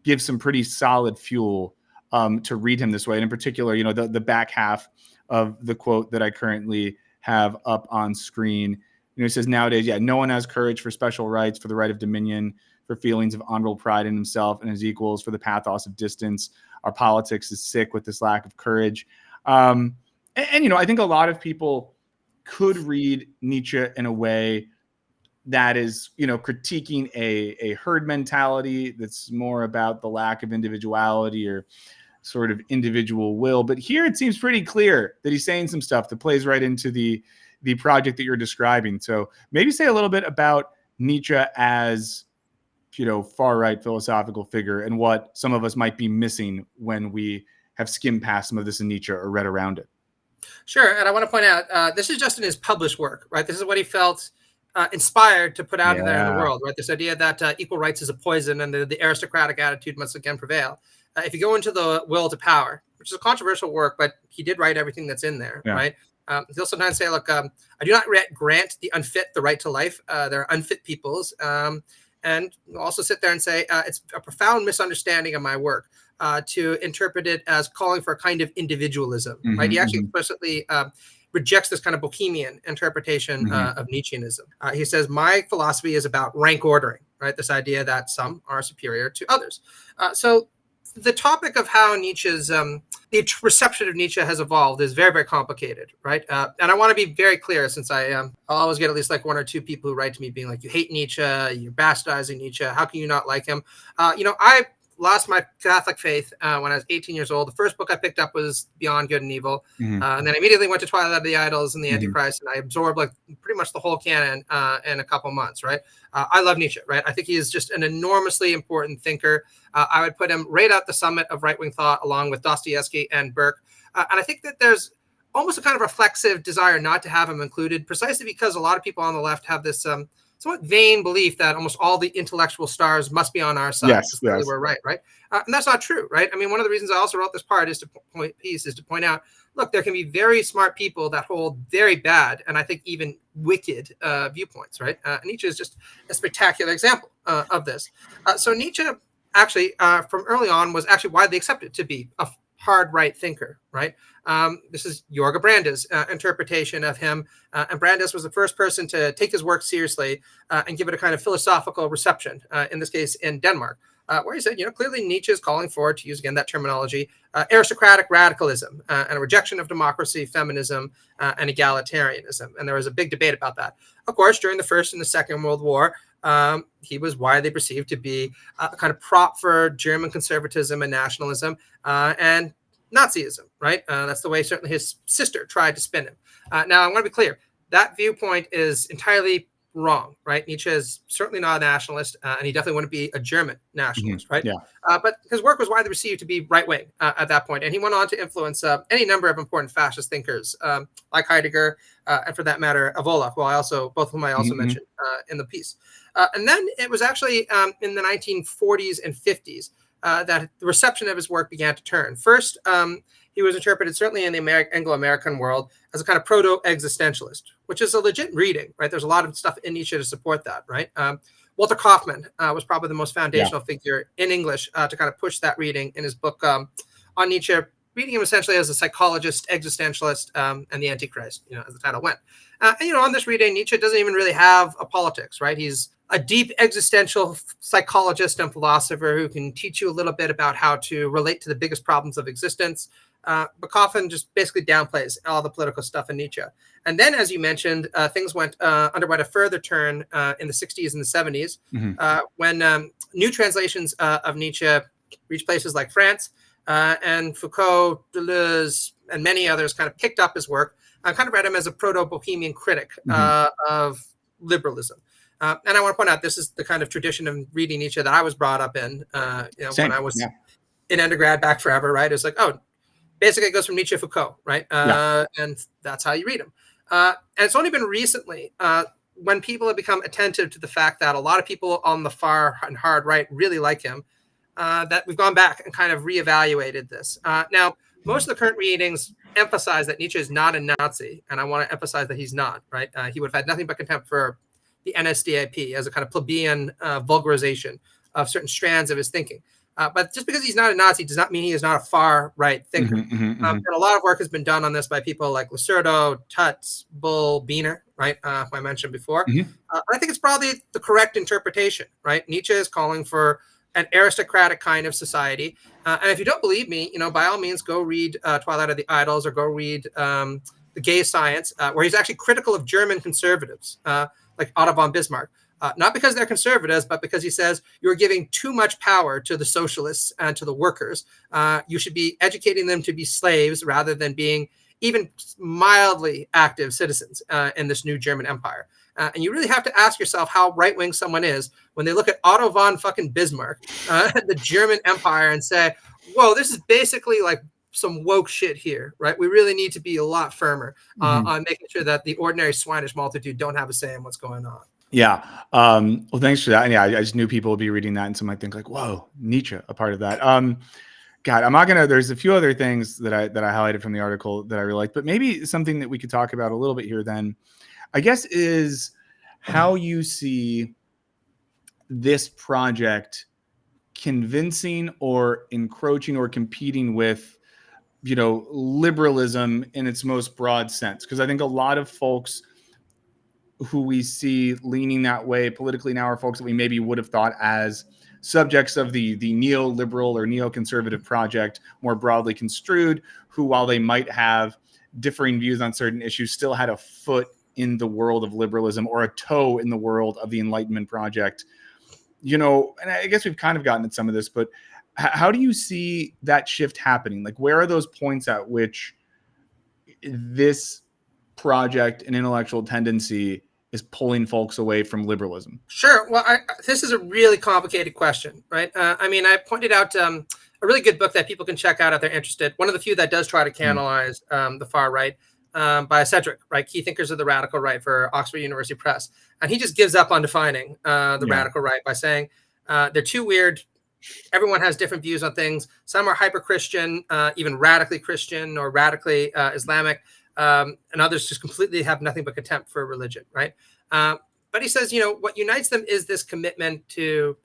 gives some pretty solid fuel to read him this way. And in particular, the back half of the quote that I currently have up on screen, he says, nowadays, no one has courage for special rights, for the right of dominion, for feelings of honorable pride in himself and his equals, for the pathos of distance. Our politics is sick with this lack of courage. I think a lot of people could read Nietzsche in a way that is, critiquing a herd mentality that's more about the lack of individuality or sort of individual will. But here it seems pretty clear that he's saying some stuff that plays right into the project that you're describing. So maybe say a little bit about Nietzsche as, far right philosophical figure and what some of us might be missing when we have skimmed past some of this in Nietzsche or read around it. Sure. And I want to point out, this is just in his published work, right? This is what he felt inspired to put out there in the world, right? This idea that equal rights is a poison and the aristocratic attitude must again prevail. If you go into the Will to Power, which is a controversial work, but he did write everything that's in there, right? He'll sometimes say, look, I do not grant the unfit the right to life. They're unfit peoples. And he'll also sit there and say, it's a profound misunderstanding of my work to interpret it as calling for a kind of individualism, right? He actually explicitly rejects this kind of Bohemian interpretation of Nietzscheanism. He says, my philosophy is about rank ordering, right? This idea that some are superior to others. So the topic of how Nietzsche's, the reception of Nietzsche has evolved is very, very complicated, right? And I want to be very clear, since I'll always get at least like one or two people who write to me being like, you hate Nietzsche, you're bastardizing Nietzsche, how can you not like him? I lost my Catholic faith when I was 18 years old. The first book I picked up was Beyond Good and Evil. And then I immediately went to Twilight of the Idols and the Antichrist, and I absorbed like pretty much the whole canon in a couple months, right? I love Nietzsche, right? I think he is just an enormously important thinker. I would put him right at the summit of right-wing thought along with Dostoevsky and Burke. And I think that there's almost a kind of reflexive desire not to have him included, precisely because a lot of people on the left have this somewhat vain belief that almost all the intellectual stars must be on our side. Yes. We're right? And that's not true, right? I mean, one of the reasons I also wrote this part is to point out, look, there can be very smart people that hold very bad and I think even wicked viewpoints, right? Nietzsche is just a spectacular example of this. So Nietzsche actually, from early on, was actually widely accepted to be a hard right thinker, right? This is Jorge Brandes' interpretation of him. And Brandes was the first person to take his work seriously and give it a kind of philosophical reception, in this case in Denmark, where he said, clearly Nietzsche is calling for, to use again that terminology, aristocratic radicalism and a rejection of democracy, feminism, and egalitarianism. And there was a big debate about that. Of course, during the First and the Second World War, he was widely perceived to be a kind of prop for German conservatism and nationalism and Nazism, right? That's the way certainly his sister tried to spin him. Now, I want to be clear. That viewpoint is entirely wrong, right? Nietzsche is certainly not a nationalist, and he definitely wouldn't be a German nationalist, right? But his work was widely received to be right-wing at that point, and he went on to influence any number of important fascist thinkers, like Heidegger, and for that matter, Evola, both of whom I also mentioned in the piece. And then it was actually in the 1940s and 50s that the reception of his work began to turn. First, he was interpreted, certainly in the Anglo-American world, as a kind of proto-existentialist, which is a legit reading, right? There's a lot of stuff in Nietzsche to support that, right? Walter Kaufmann was probably the most foundational figure in English to kind of push that reading in his book on Nietzsche, reading him essentially as a psychologist, existentialist, and the Antichrist, as the title went. And, on this reading, Nietzsche doesn't even really have a politics, right? He's a deep existential psychologist and philosopher who can teach you a little bit about how to relate to the biggest problems of existence. But Kaufmann just basically downplays all the political stuff in Nietzsche. And then, as you mentioned, things underwent a further turn in the 60s and the 70s when new translations of Nietzsche reached places like France, and Foucault, Deleuze, and many others kind of picked up his work and kind of read him as a proto-Bohemian critic of liberalism. And I want to point out, this is the kind of tradition of reading Nietzsche that I was brought up in, when I was in undergrad back forever, right? It's like, oh, basically it goes from Nietzsche to Foucault, right? And that's how you read him. And it's only been recently when people have become attentive to the fact that a lot of people on the far and hard right really like him, that we've gone back and kind of reevaluated this. Now, most of the current readings emphasize that Nietzsche is not a Nazi, and I want to emphasize that he's not, right? He would have had nothing but contempt for the NSDAP as a kind of plebeian vulgarization of certain strands of his thinking. But just because he's not a Nazi does not mean he is not a far right thinker. And a lot of work has been done on this by people like Lacerda, Tutz, Bull, Biener, right? Who I mentioned before. I think it's probably the correct interpretation, right? Nietzsche is calling for an aristocratic kind of society. And if you don't believe me, by all means, go read Twilight of the Idols, or go read The Gay Science, where he's actually critical of German conservatives, like Otto von Bismarck. Not because they're conservatives, but because he says you're giving too much power to the socialists and to the workers. You should be educating them to be slaves rather than being even mildly active citizens in this new German empire. And you really have to ask yourself how right-wing someone is when they look at Otto von fucking Bismarck, the German empire, and say, whoa, this is basically like some woke shit here, right? We really need to be a lot firmer on making sure that the ordinary swinish multitude don't have a say in what's going on. Yeah. Well, thanks for that. And yeah, I just knew people would be reading that, and some might think like, whoa, Nietzsche, a part of that. God, I'm not gonna. There's a few other things that I highlighted from the article that I really liked, but maybe something that we could talk about a little bit here then, I guess, is how you see this project convincing or encroaching or competing with, liberalism in its most broad sense. Because I think a lot of folks who we see leaning that way politically now are folks that we maybe would have thought as subjects of the neoliberal or neoconservative project, more broadly construed, who, while they might have differing views on certain issues, still had a foot in the world of liberalism or a toe in the world of the Enlightenment project. And I guess we've kind of gotten at some of this, but how do you see that shift happening? Like, where are those points at which this project and intellectual tendency is pulling folks away from liberalism? Sure. Well, this is a really complicated question, right? I pointed out a really good book that people can check out if they're interested. One of the few that does try to canalize the far right, by Cedric, right? Key Thinkers of the Radical Right for Oxford University Press. And he just gives up on defining the radical right by saying they're too weird. Everyone has different views on things. Some are hyper-Christian, even radically Christian or radically Islamic. And others just completely have nothing but contempt for religion, right? But he says, what unites them is this commitment to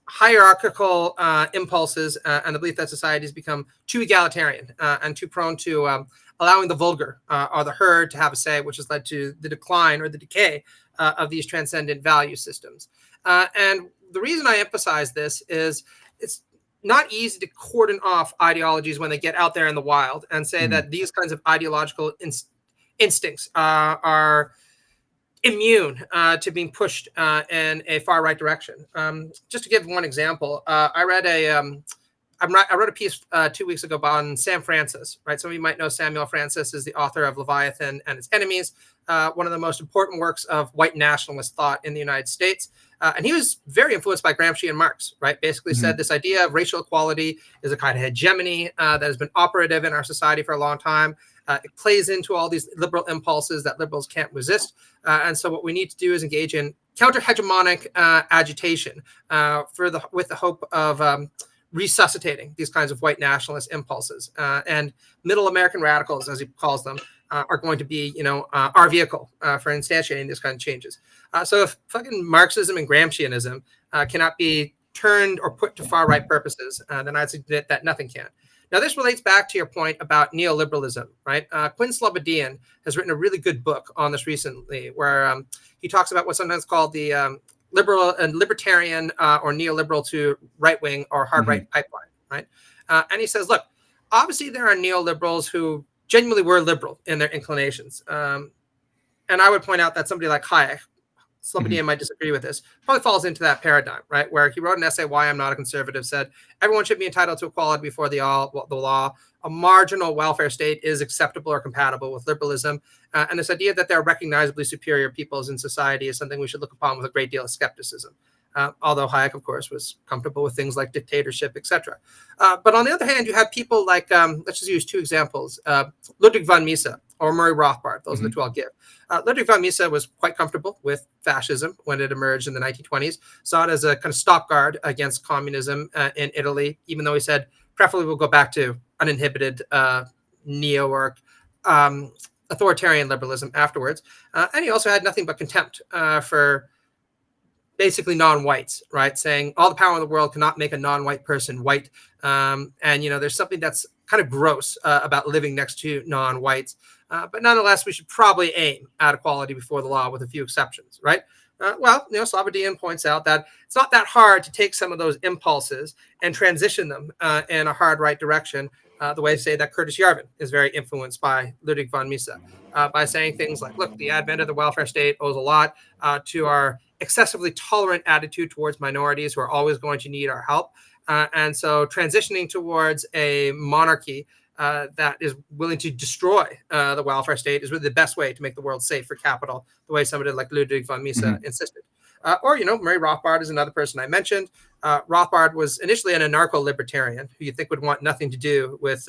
hierarchical impulses and the belief that society has become too egalitarian and too prone to allowing the vulgar or the herd to have a say, which has led to the decline or the decay of these transcendent value systems. And the reason I emphasize this is it's not easy to cordon off ideologies when they get out there in the wild and say that these kinds of ideological instincts are immune to being pushed in a far right direction. Just to give one example, I wrote a piece 2 weeks ago on Sam Francis, right? Some of you might know Samuel Francis is the author of Leviathan and Its Enemies, one of the most important works of white nationalist thought in the United States. And he was very influenced by Gramsci and Marx, right? Basically said this idea of racial equality is a kind of hegemony that has been operative in our society for a long time. It plays into all these liberal impulses that liberals can't resist. And so what we need to do is engage in counter-hegemonic agitation with the hope of resuscitating these kinds of white nationalist impulses. And middle American radicals, as he calls them, are going to be, our vehicle for instantiating this kind of changes. So if fucking Marxism and Gramscianism cannot be turned or put to far right purposes, then I'd submit that nothing can. Now, this relates back to your point about neoliberalism, right? Quinn Slobodian has written a really good book on this recently, where he talks about what's sometimes called the liberal and libertarian or neoliberal to right wing or hard right pipeline, right? And he says, look, obviously there are neoliberals who genuinely were liberal in their inclinations. And I would point out that somebody like Hayek, Slobodian might disagree with this, probably falls into that paradigm, right? Where he wrote an essay, Why I'm Not a Conservative, said everyone should be entitled to equality before the law. a marginal welfare state is acceptable or compatible with liberalism. And this idea that there are recognizably superior peoples in society is something we should look upon with a great deal of skepticism. Although Hayek, of course, was comfortable with things like dictatorship, etc. But on the other hand, you have people like, let's just use two examples, Ludwig von Mises or Murray Rothbard. Those are the two I'll give. Ludwig von Mises was quite comfortable with fascism when it emerged in the 1920s, saw it as a kind of stop guard against communism in Italy, even though he said, preferably we'll go back to uninhibited neo or authoritarian liberalism afterwards. And he also had nothing but contempt for basically non-whites, right? Saying all the power in the world cannot make a non-white person white. And, there's something that's kind of gross about living next to non-whites. But nonetheless, we should probably aim at equality before the law with a few exceptions, right? Slobodian points out that it's not that hard to take some of those impulses and transition them in a hard right direction, the way, say, that Curtis Yarvin is very influenced by Ludwig von Mises, by saying things like, look, the advent of the welfare state owes a lot to our excessively tolerant attitude towards minorities who are always going to need our help. And so transitioning towards a monarchy that is willing to destroy the welfare state is really the best way to make the world safe for capital, the way somebody like Ludwig von Mises insisted. Murray Rothbard is another person I mentioned. Rothbard was initially an anarcho-libertarian who you think would want nothing to do with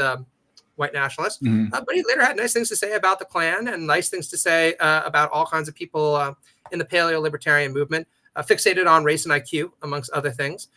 white nationalists. But he later had nice things to say about the Klan and nice things to say about all kinds of people in the paleo-libertarian movement, fixated on race and IQ, amongst other things.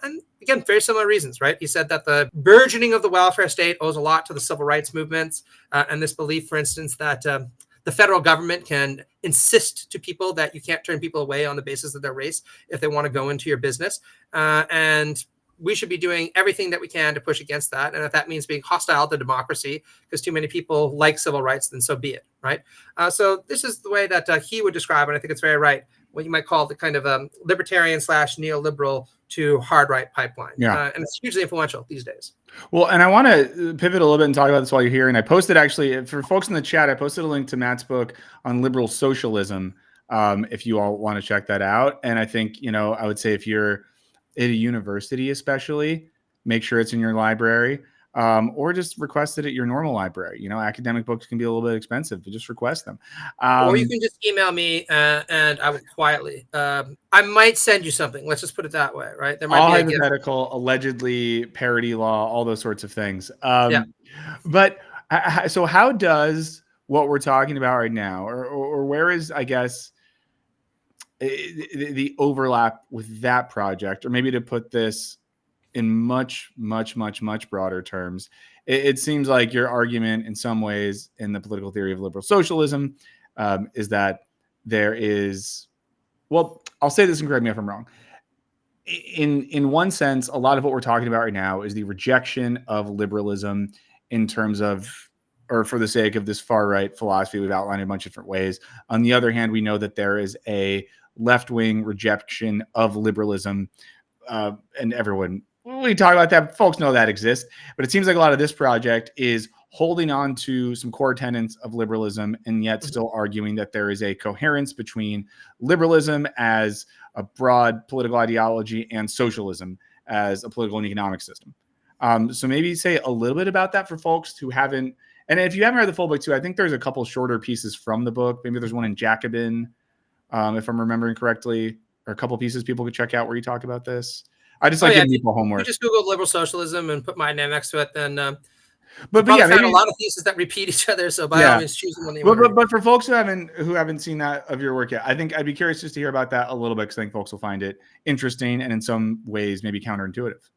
And again, very similar reasons, right? He said that the burgeoning of the welfare state owes a lot to the civil rights movements and this belief, for instance, that the federal government can insist to people that you can't turn people away on the basis of their race if they want to go into your business. And we should be doing everything that we can to push against that. And if that means being hostile to democracy because too many people like civil rights, then so be it, right? So this is the way that he would describe it. And I think it's very right. What you might call the kind of libertarian / neoliberal to hard right pipeline. And it's hugely influential these days. Well, and I want to pivot a little bit and talk about this while you're here. And I posted, actually, for folks in the chat, I posted a link to Matt's book on liberal socialism, if you all want to check that out. And I think, I would say if you're at a university especially, make sure it's in your library. Or just request it at your normal library. Academic books can be a little bit expensive, but just request them. Or you can just email me and I will quietly, I might send you something. Let's just put it that way, right? There might all be hypothetical, allegedly, parody law, all those sorts of things. But so how does what we're talking about right now, or where is, I guess, the overlap with that project, or maybe to put this in much, much, much, much broader terms, it seems like your argument in some ways in the political theory of liberal socialism is that there is, well, I'll say this and correct me if I'm wrong. In one sense, a lot of what we're talking about right now is the rejection of liberalism in terms of, or for the sake of this far right philosophy we've outlined in a bunch of different ways. On the other hand, we know that there is a left-wing rejection of liberalism, and everyone, we talk about that, folks know that exists, but it seems like a lot of this project is holding on to some core tenets of liberalism and yet still arguing that there is a coherence between liberalism as a broad political ideology and socialism as a political and economic system. So maybe say a little bit about that for folks who haven't, and if you haven't read the full book too, I think there's a couple shorter pieces from the book. Maybe there's one in Jacobin, if I'm remembering correctly, or a couple pieces people could check out where you talk about this. I just giving people homework. You just Google liberal socialism and put my name next to it, then but yeah, maybe a lot of pieces that repeat each other. So by all means, choose one. But for folks who haven't seen that of your work yet, I think I'd be curious just to hear about that a little bit, because I think folks will find it interesting and in some ways maybe counterintuitive.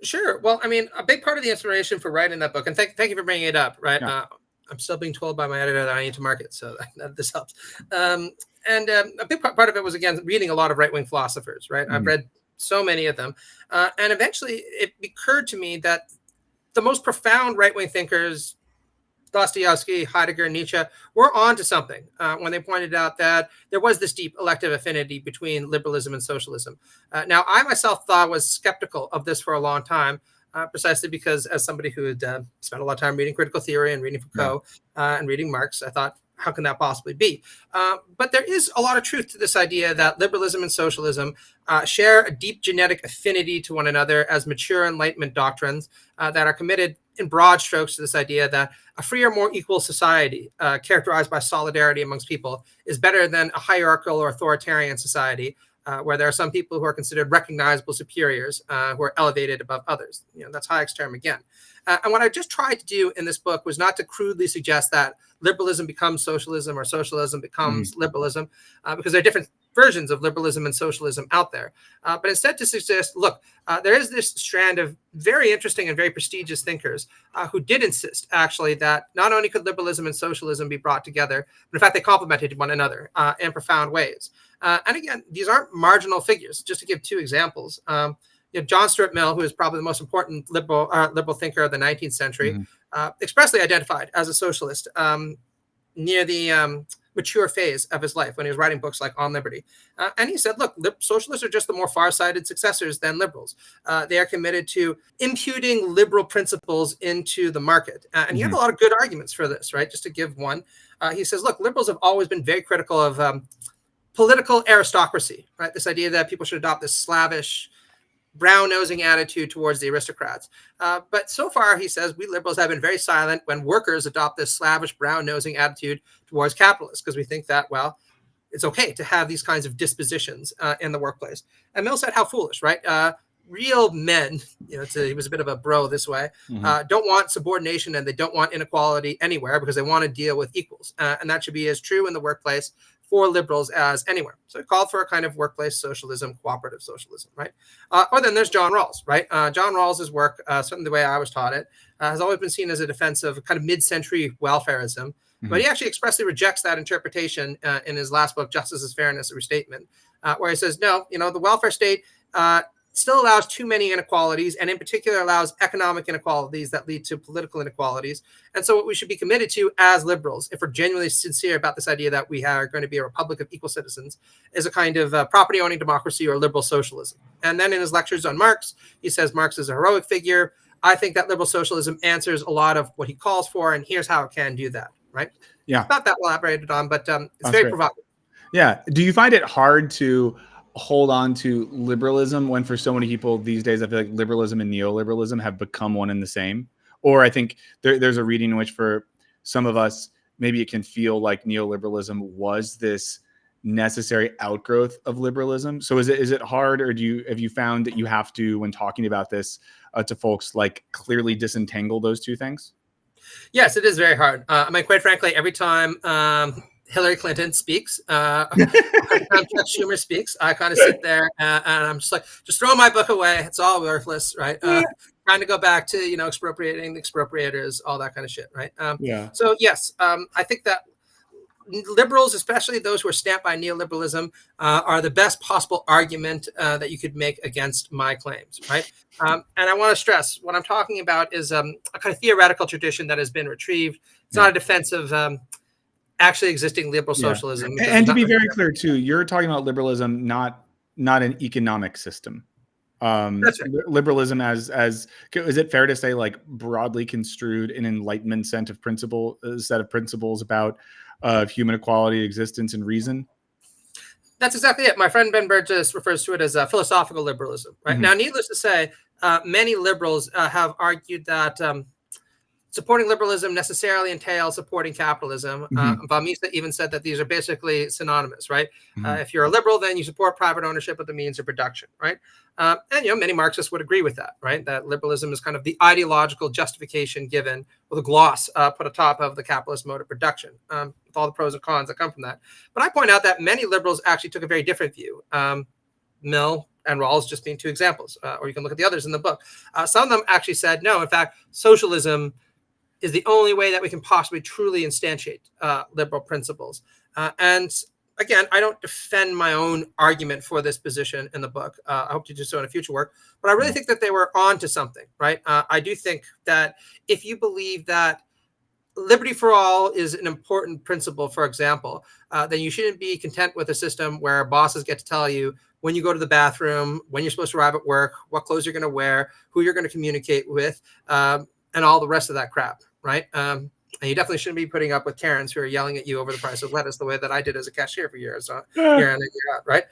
Sure. Well, I mean, a big part of the inspiration for writing that book, and thank you for bringing it up. Right. Yeah. I'm still being told by my editor that I need to market, so this helps. And a big part of it was, again, reading a lot of right-wing philosophers. Right. I've read so many of them. And eventually it occurred to me that the most profound right-wing thinkers, Dostoevsky, Heidegger, Nietzsche, were onto something when they pointed out that there was this deep elective affinity between liberalism and socialism. Now, I myself was skeptical of this for a long time, precisely because as somebody who had spent a lot of time reading critical theory and reading Foucault and reading Marx, I thought, how can that possibly be? But there is a lot of truth to this idea that liberalism and socialism share a deep genetic affinity to one another as mature Enlightenment doctrines that are committed in broad strokes to this idea that a freer, more equal society characterized by solidarity amongst people is better than a hierarchical or authoritarian society where there are some people who are considered recognizable superiors who are elevated above others. That's Hayek's term again. And what I just tried to do in this book was not to crudely suggest that liberalism becomes socialism or socialism becomes liberalism, because there are different versions of liberalism and socialism out there. But instead to suggest, look, there is this strand of very interesting and very prestigious thinkers who did insist, actually, that not only could liberalism and socialism be brought together, but in fact, they complemented one another in profound ways. And again, these aren't marginal figures. Just to give two examples, John Stuart Mill, who is probably the most important liberal thinker of the 19th century, expressly identified as a socialist near the mature phase of his life when he was writing books like On Liberty. And he said, look, socialists are just the more far-sighted successors than liberals. They are committed to imputing liberal principles into the market. And he had a lot of good arguments for this, right? Just to give one, he says, look, liberals have always been very critical of political aristocracy, right? This idea that people should adopt this slavish, brown-nosing attitude towards the aristocrats. But so far, he says, we liberals have been very silent when workers adopt this slavish, brown-nosing attitude towards capitalists, because we think that, well, it's okay to have these kinds of dispositions in the workplace. And Mill said, how foolish, right? Real men, he was a bit of a bro this way, don't want subordination and they don't want inequality anywhere because they want to deal with equals. And that should be as true in the workplace for liberals as anywhere. So it called for a kind of workplace socialism, cooperative socialism, right? Or then there's John Rawls, right? John Rawls's work, certainly the way I was taught it, has always been seen as a defense of kind of mid-century welfarism. But he actually expressly rejects that interpretation in his last book, Justice is Fairness, a Restatement, where he says, no, the welfare state still allows too many inequalities, and in particular allows economic inequalities that lead to political inequalities. And so what we should be committed to as liberals, if we're genuinely sincere about this idea that we are going to be a republic of equal citizens, is a kind of property-owning democracy or liberal socialism. And then in his lectures on Marx, he says Marx is a heroic figure. I think that liberal socialism answers a lot of what he calls for, and here's how it can do that, right? Yeah. It's not that well elaborated on, but it's very provocative. Yeah. Do you find it hard to hold on to liberalism when for so many people these days, I feel like liberalism and neoliberalism have become one and the same? Or I think there's a reading in which for some of us, maybe it can feel like neoliberalism was this necessary outgrowth of liberalism. So is it hard, or have you found that you have to, when talking about this to folks, like clearly disentangle those two things? Yes, it is very hard. I mean, quite frankly, every time Hillary Clinton speaks, Chuck Schumer speaks, I kind of sit there and I'm just like, just throw my book away. It's all worthless, right? Trying to go back to, expropriating the expropriators, all that kind of shit, right? So yes, I think that liberals, especially those who are stamped by neoliberalism, are the best possible argument that you could make against my claims, right? And I want to stress, what I'm talking about is a kind of theoretical tradition that has been retrieved. It's not a defense of actually existing liberal socialism. And to be very clear too, you're talking about liberalism, not an economic system. That's right. Liberalism as is it fair to say, like, broadly construed an Enlightenment set of principles about human equality, existence, and reason? That's exactly it. My friend Ben Burgess refers to it as philosophical liberalism. Right now, needless to say, many liberals have argued that supporting liberalism necessarily entails supporting capitalism. Von Mises even said that these are basically synonymous, right? If you're a liberal, then you support private ownership of the means of production, right? And many Marxists would agree with that, right? That liberalism is kind of the ideological justification given with a gloss put atop of the capitalist mode of production, with all the pros and cons that come from that. But I point out that many liberals actually took a very different view. Mill and Rawls just being two examples, or you can look at the others in the book. Some of them actually said, no, in fact, socialism is the only way that we can possibly truly instantiate liberal principles. And again, I don't defend my own argument for this position in the book. I hope to do so in a future work. But I really think that they were on to something, right? I do think that if you believe that liberty for all is an important principle, for example, then you shouldn't be content with a system where bosses get to tell you when you go to the bathroom, when you're supposed to arrive at work, what clothes you're going to wear, who you're going to communicate with, and all the rest of that crap. Right. And you definitely shouldn't be putting up with Karens who are yelling at you over the price of lettuce the way that I did as a cashier for years, year in and year out. Right.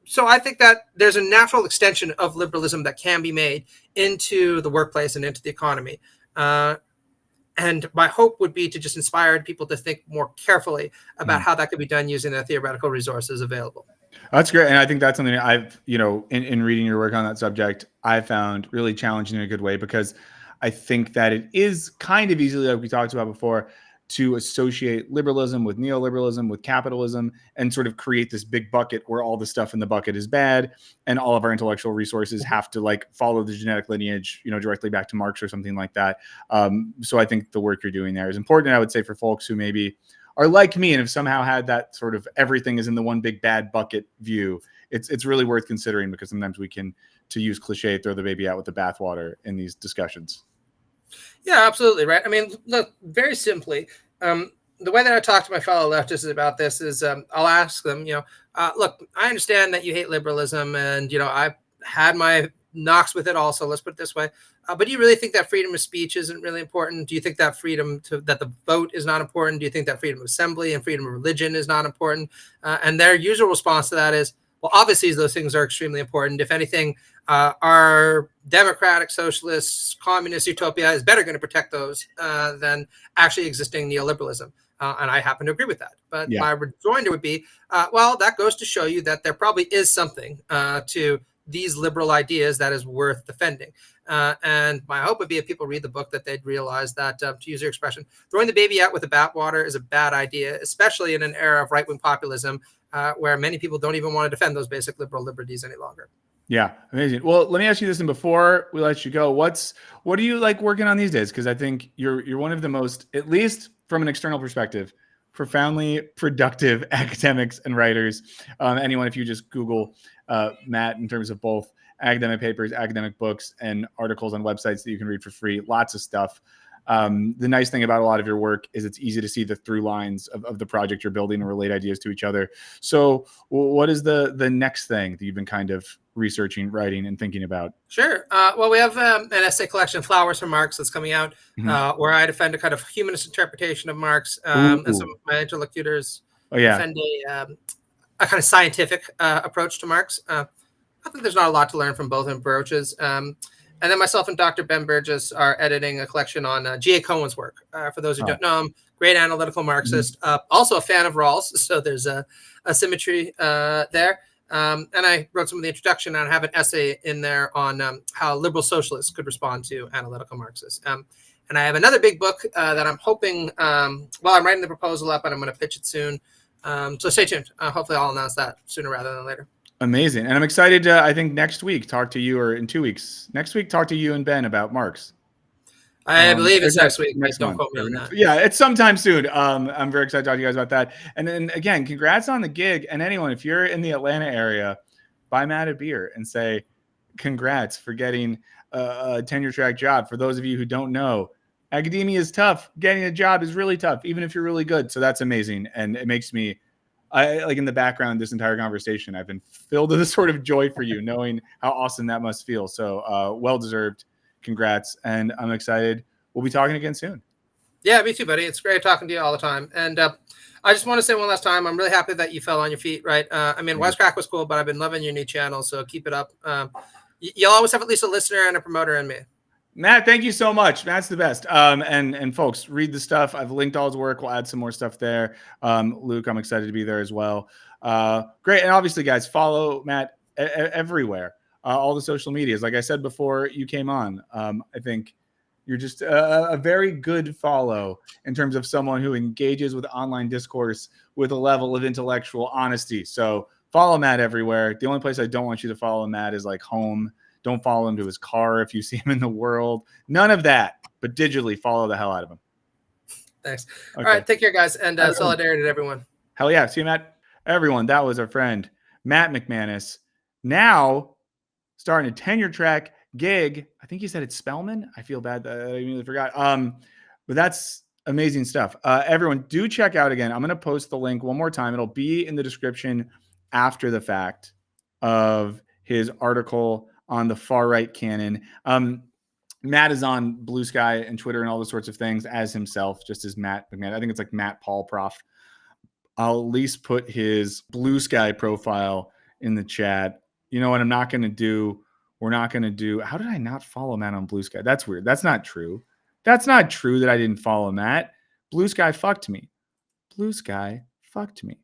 So I think that there's a natural extension of liberalism that can be made into the workplace and into the economy. And my hope would be to just inspire people to think more carefully about how that could be done using the theoretical resources available. That's great. And I think that's something I've, in reading your work on that subject, I found really challenging in a good way, because I think that it is kind of easily, like we talked about before, to associate liberalism with neoliberalism, with capitalism, and sort of create this big bucket where all the stuff in the bucket is bad, and all of our intellectual resources have to like follow the genetic lineage, directly back to Marx or something like that. So I think the work you're doing there is important. I would say for folks who maybe are like me and have somehow had that sort of everything is in the one big bad bucket view, it's really worth considering, because sometimes we can, to use cliche, throw the baby out with the bathwater in these discussions. Yeah, absolutely. Right. I mean, look, very simply, the way that I talk to my fellow leftists about this is I'll ask them, look, I understand that you hate liberalism, and, I've had my knocks with it also. Let's put it this way. But do you really think that freedom of speech isn't really important? Do you think that that the vote is not important? Do you think that freedom of assembly and freedom of religion is not important? And their usual response to that is, well, obviously those things are extremely important. If anything, our democratic, socialist, communist utopia is better going to protect those than actually existing neoliberalism. And I happen to agree with that. But my rejoinder would be, well, that goes to show you that there probably is something to these liberal ideas that is worth defending. And my hope would be, if people read the book, that they'd realize that, to use your expression, throwing the baby out with the bathwater is a bad idea, especially in an era of right-wing populism, where many people don't even want to defend those basic liberal liberties any longer. Yeah, amazing. Well, let me ask you this, and before we let you go, what do you like working on these days? Because I think you're one of the most, at least from an external perspective, profoundly productive academics and writers. Anyone, if you just Google Matt in terms of both academic papers, academic books, and articles on websites that you can read for free, lots of stuff. The nice thing about a lot of your work is it's easy to see the through lines of the project you're building and relate ideas to each other. So what is the next thing that you've been kind of researching, writing, and thinking about? Sure. Well, we have an essay collection, Flowers from Marx, that's coming out, where I defend a kind of humanist interpretation of Marx, and some of my interlocutors defend a kind of scientific approach to Marx. I think there's not a lot to learn from both approaches. And then myself and Dr. Ben Burgess are editing a collection on G.A. Cohen's work. For those who don't know him, great analytical Marxist, also a fan of Rawls. So there's a symmetry there. And I wrote some of the introduction, and I have an essay in there on how liberal socialists could respond to analytical Marxists. And I have another big book that I'm hoping, I'm writing the proposal up, and I'm going to pitch it soon. So stay tuned. Hopefully I'll announce that sooner rather than later. Amazing. And I'm excited to, I think next week, talk to you, or in 2 weeks, next week, talk to you and Ben about Marx. I believe it's next week. Don't quote me on that. Yeah, it's sometime soon. I'm very excited to talk to you guys about that. And then again, congrats on the gig. And anyone, if you're in the Atlanta area, buy Matt a beer and say, congrats for getting a tenure track job. For those of you who don't know, academia is tough. Getting a job is really tough, even if you're really good. So that's amazing. And it makes me, like in the background, this entire conversation, I've been filled with a sort of joy for you, knowing how awesome that must feel. So well-deserved. Congrats. And I'm excited. We'll be talking again soon. Yeah, me too, buddy. It's great talking to you all the time. And I just want to say one last time, I'm really happy that you fell on your feet, right? Wisecrack was cool, but I've been loving your new channel. So keep it up. You'll always have at least a listener and a promoter in me. Matt, thank you so much. Matt's the best. And folks, read the stuff. I've linked all his work. We'll add some more stuff there. Luke, I'm excited to be there as well. Great. And obviously, guys, follow Matt everywhere. All the social medias. Like I said before you came on, I think you're just a very good follow in terms of someone who engages with online discourse with a level of intellectual honesty. So follow Matt everywhere. The only place I don't want you to follow Matt is like home. Don't follow him to his car if you see him in the world. None of that. But digitally, follow the hell out of him. Thanks. Okay. All right. Take care, guys. And solidarity to everyone. Hell yeah. See you, Matt. Everyone, that was our friend, Matt McManus. Now, starting a tenure track gig. I think he said it's Spellman. I feel bad that I immediately forgot. But that's amazing stuff. Everyone, do check out again. I'm going to post the link one more time. It'll be in the description after the fact of his article on the Far Right Canon. Matt is on Blue Sky and Twitter and all those sorts of things as himself, just as Matt McManus. I think it's like Matt Paul Prof. I'll at least put his Blue Sky profile in the chat. You know what I'm not going to do? We're not going to do. How did I not follow Matt on Blue Sky? That's weird. That's not true. That's not true that I didn't follow Matt. Blue Sky fucked me. Blue Sky fucked me.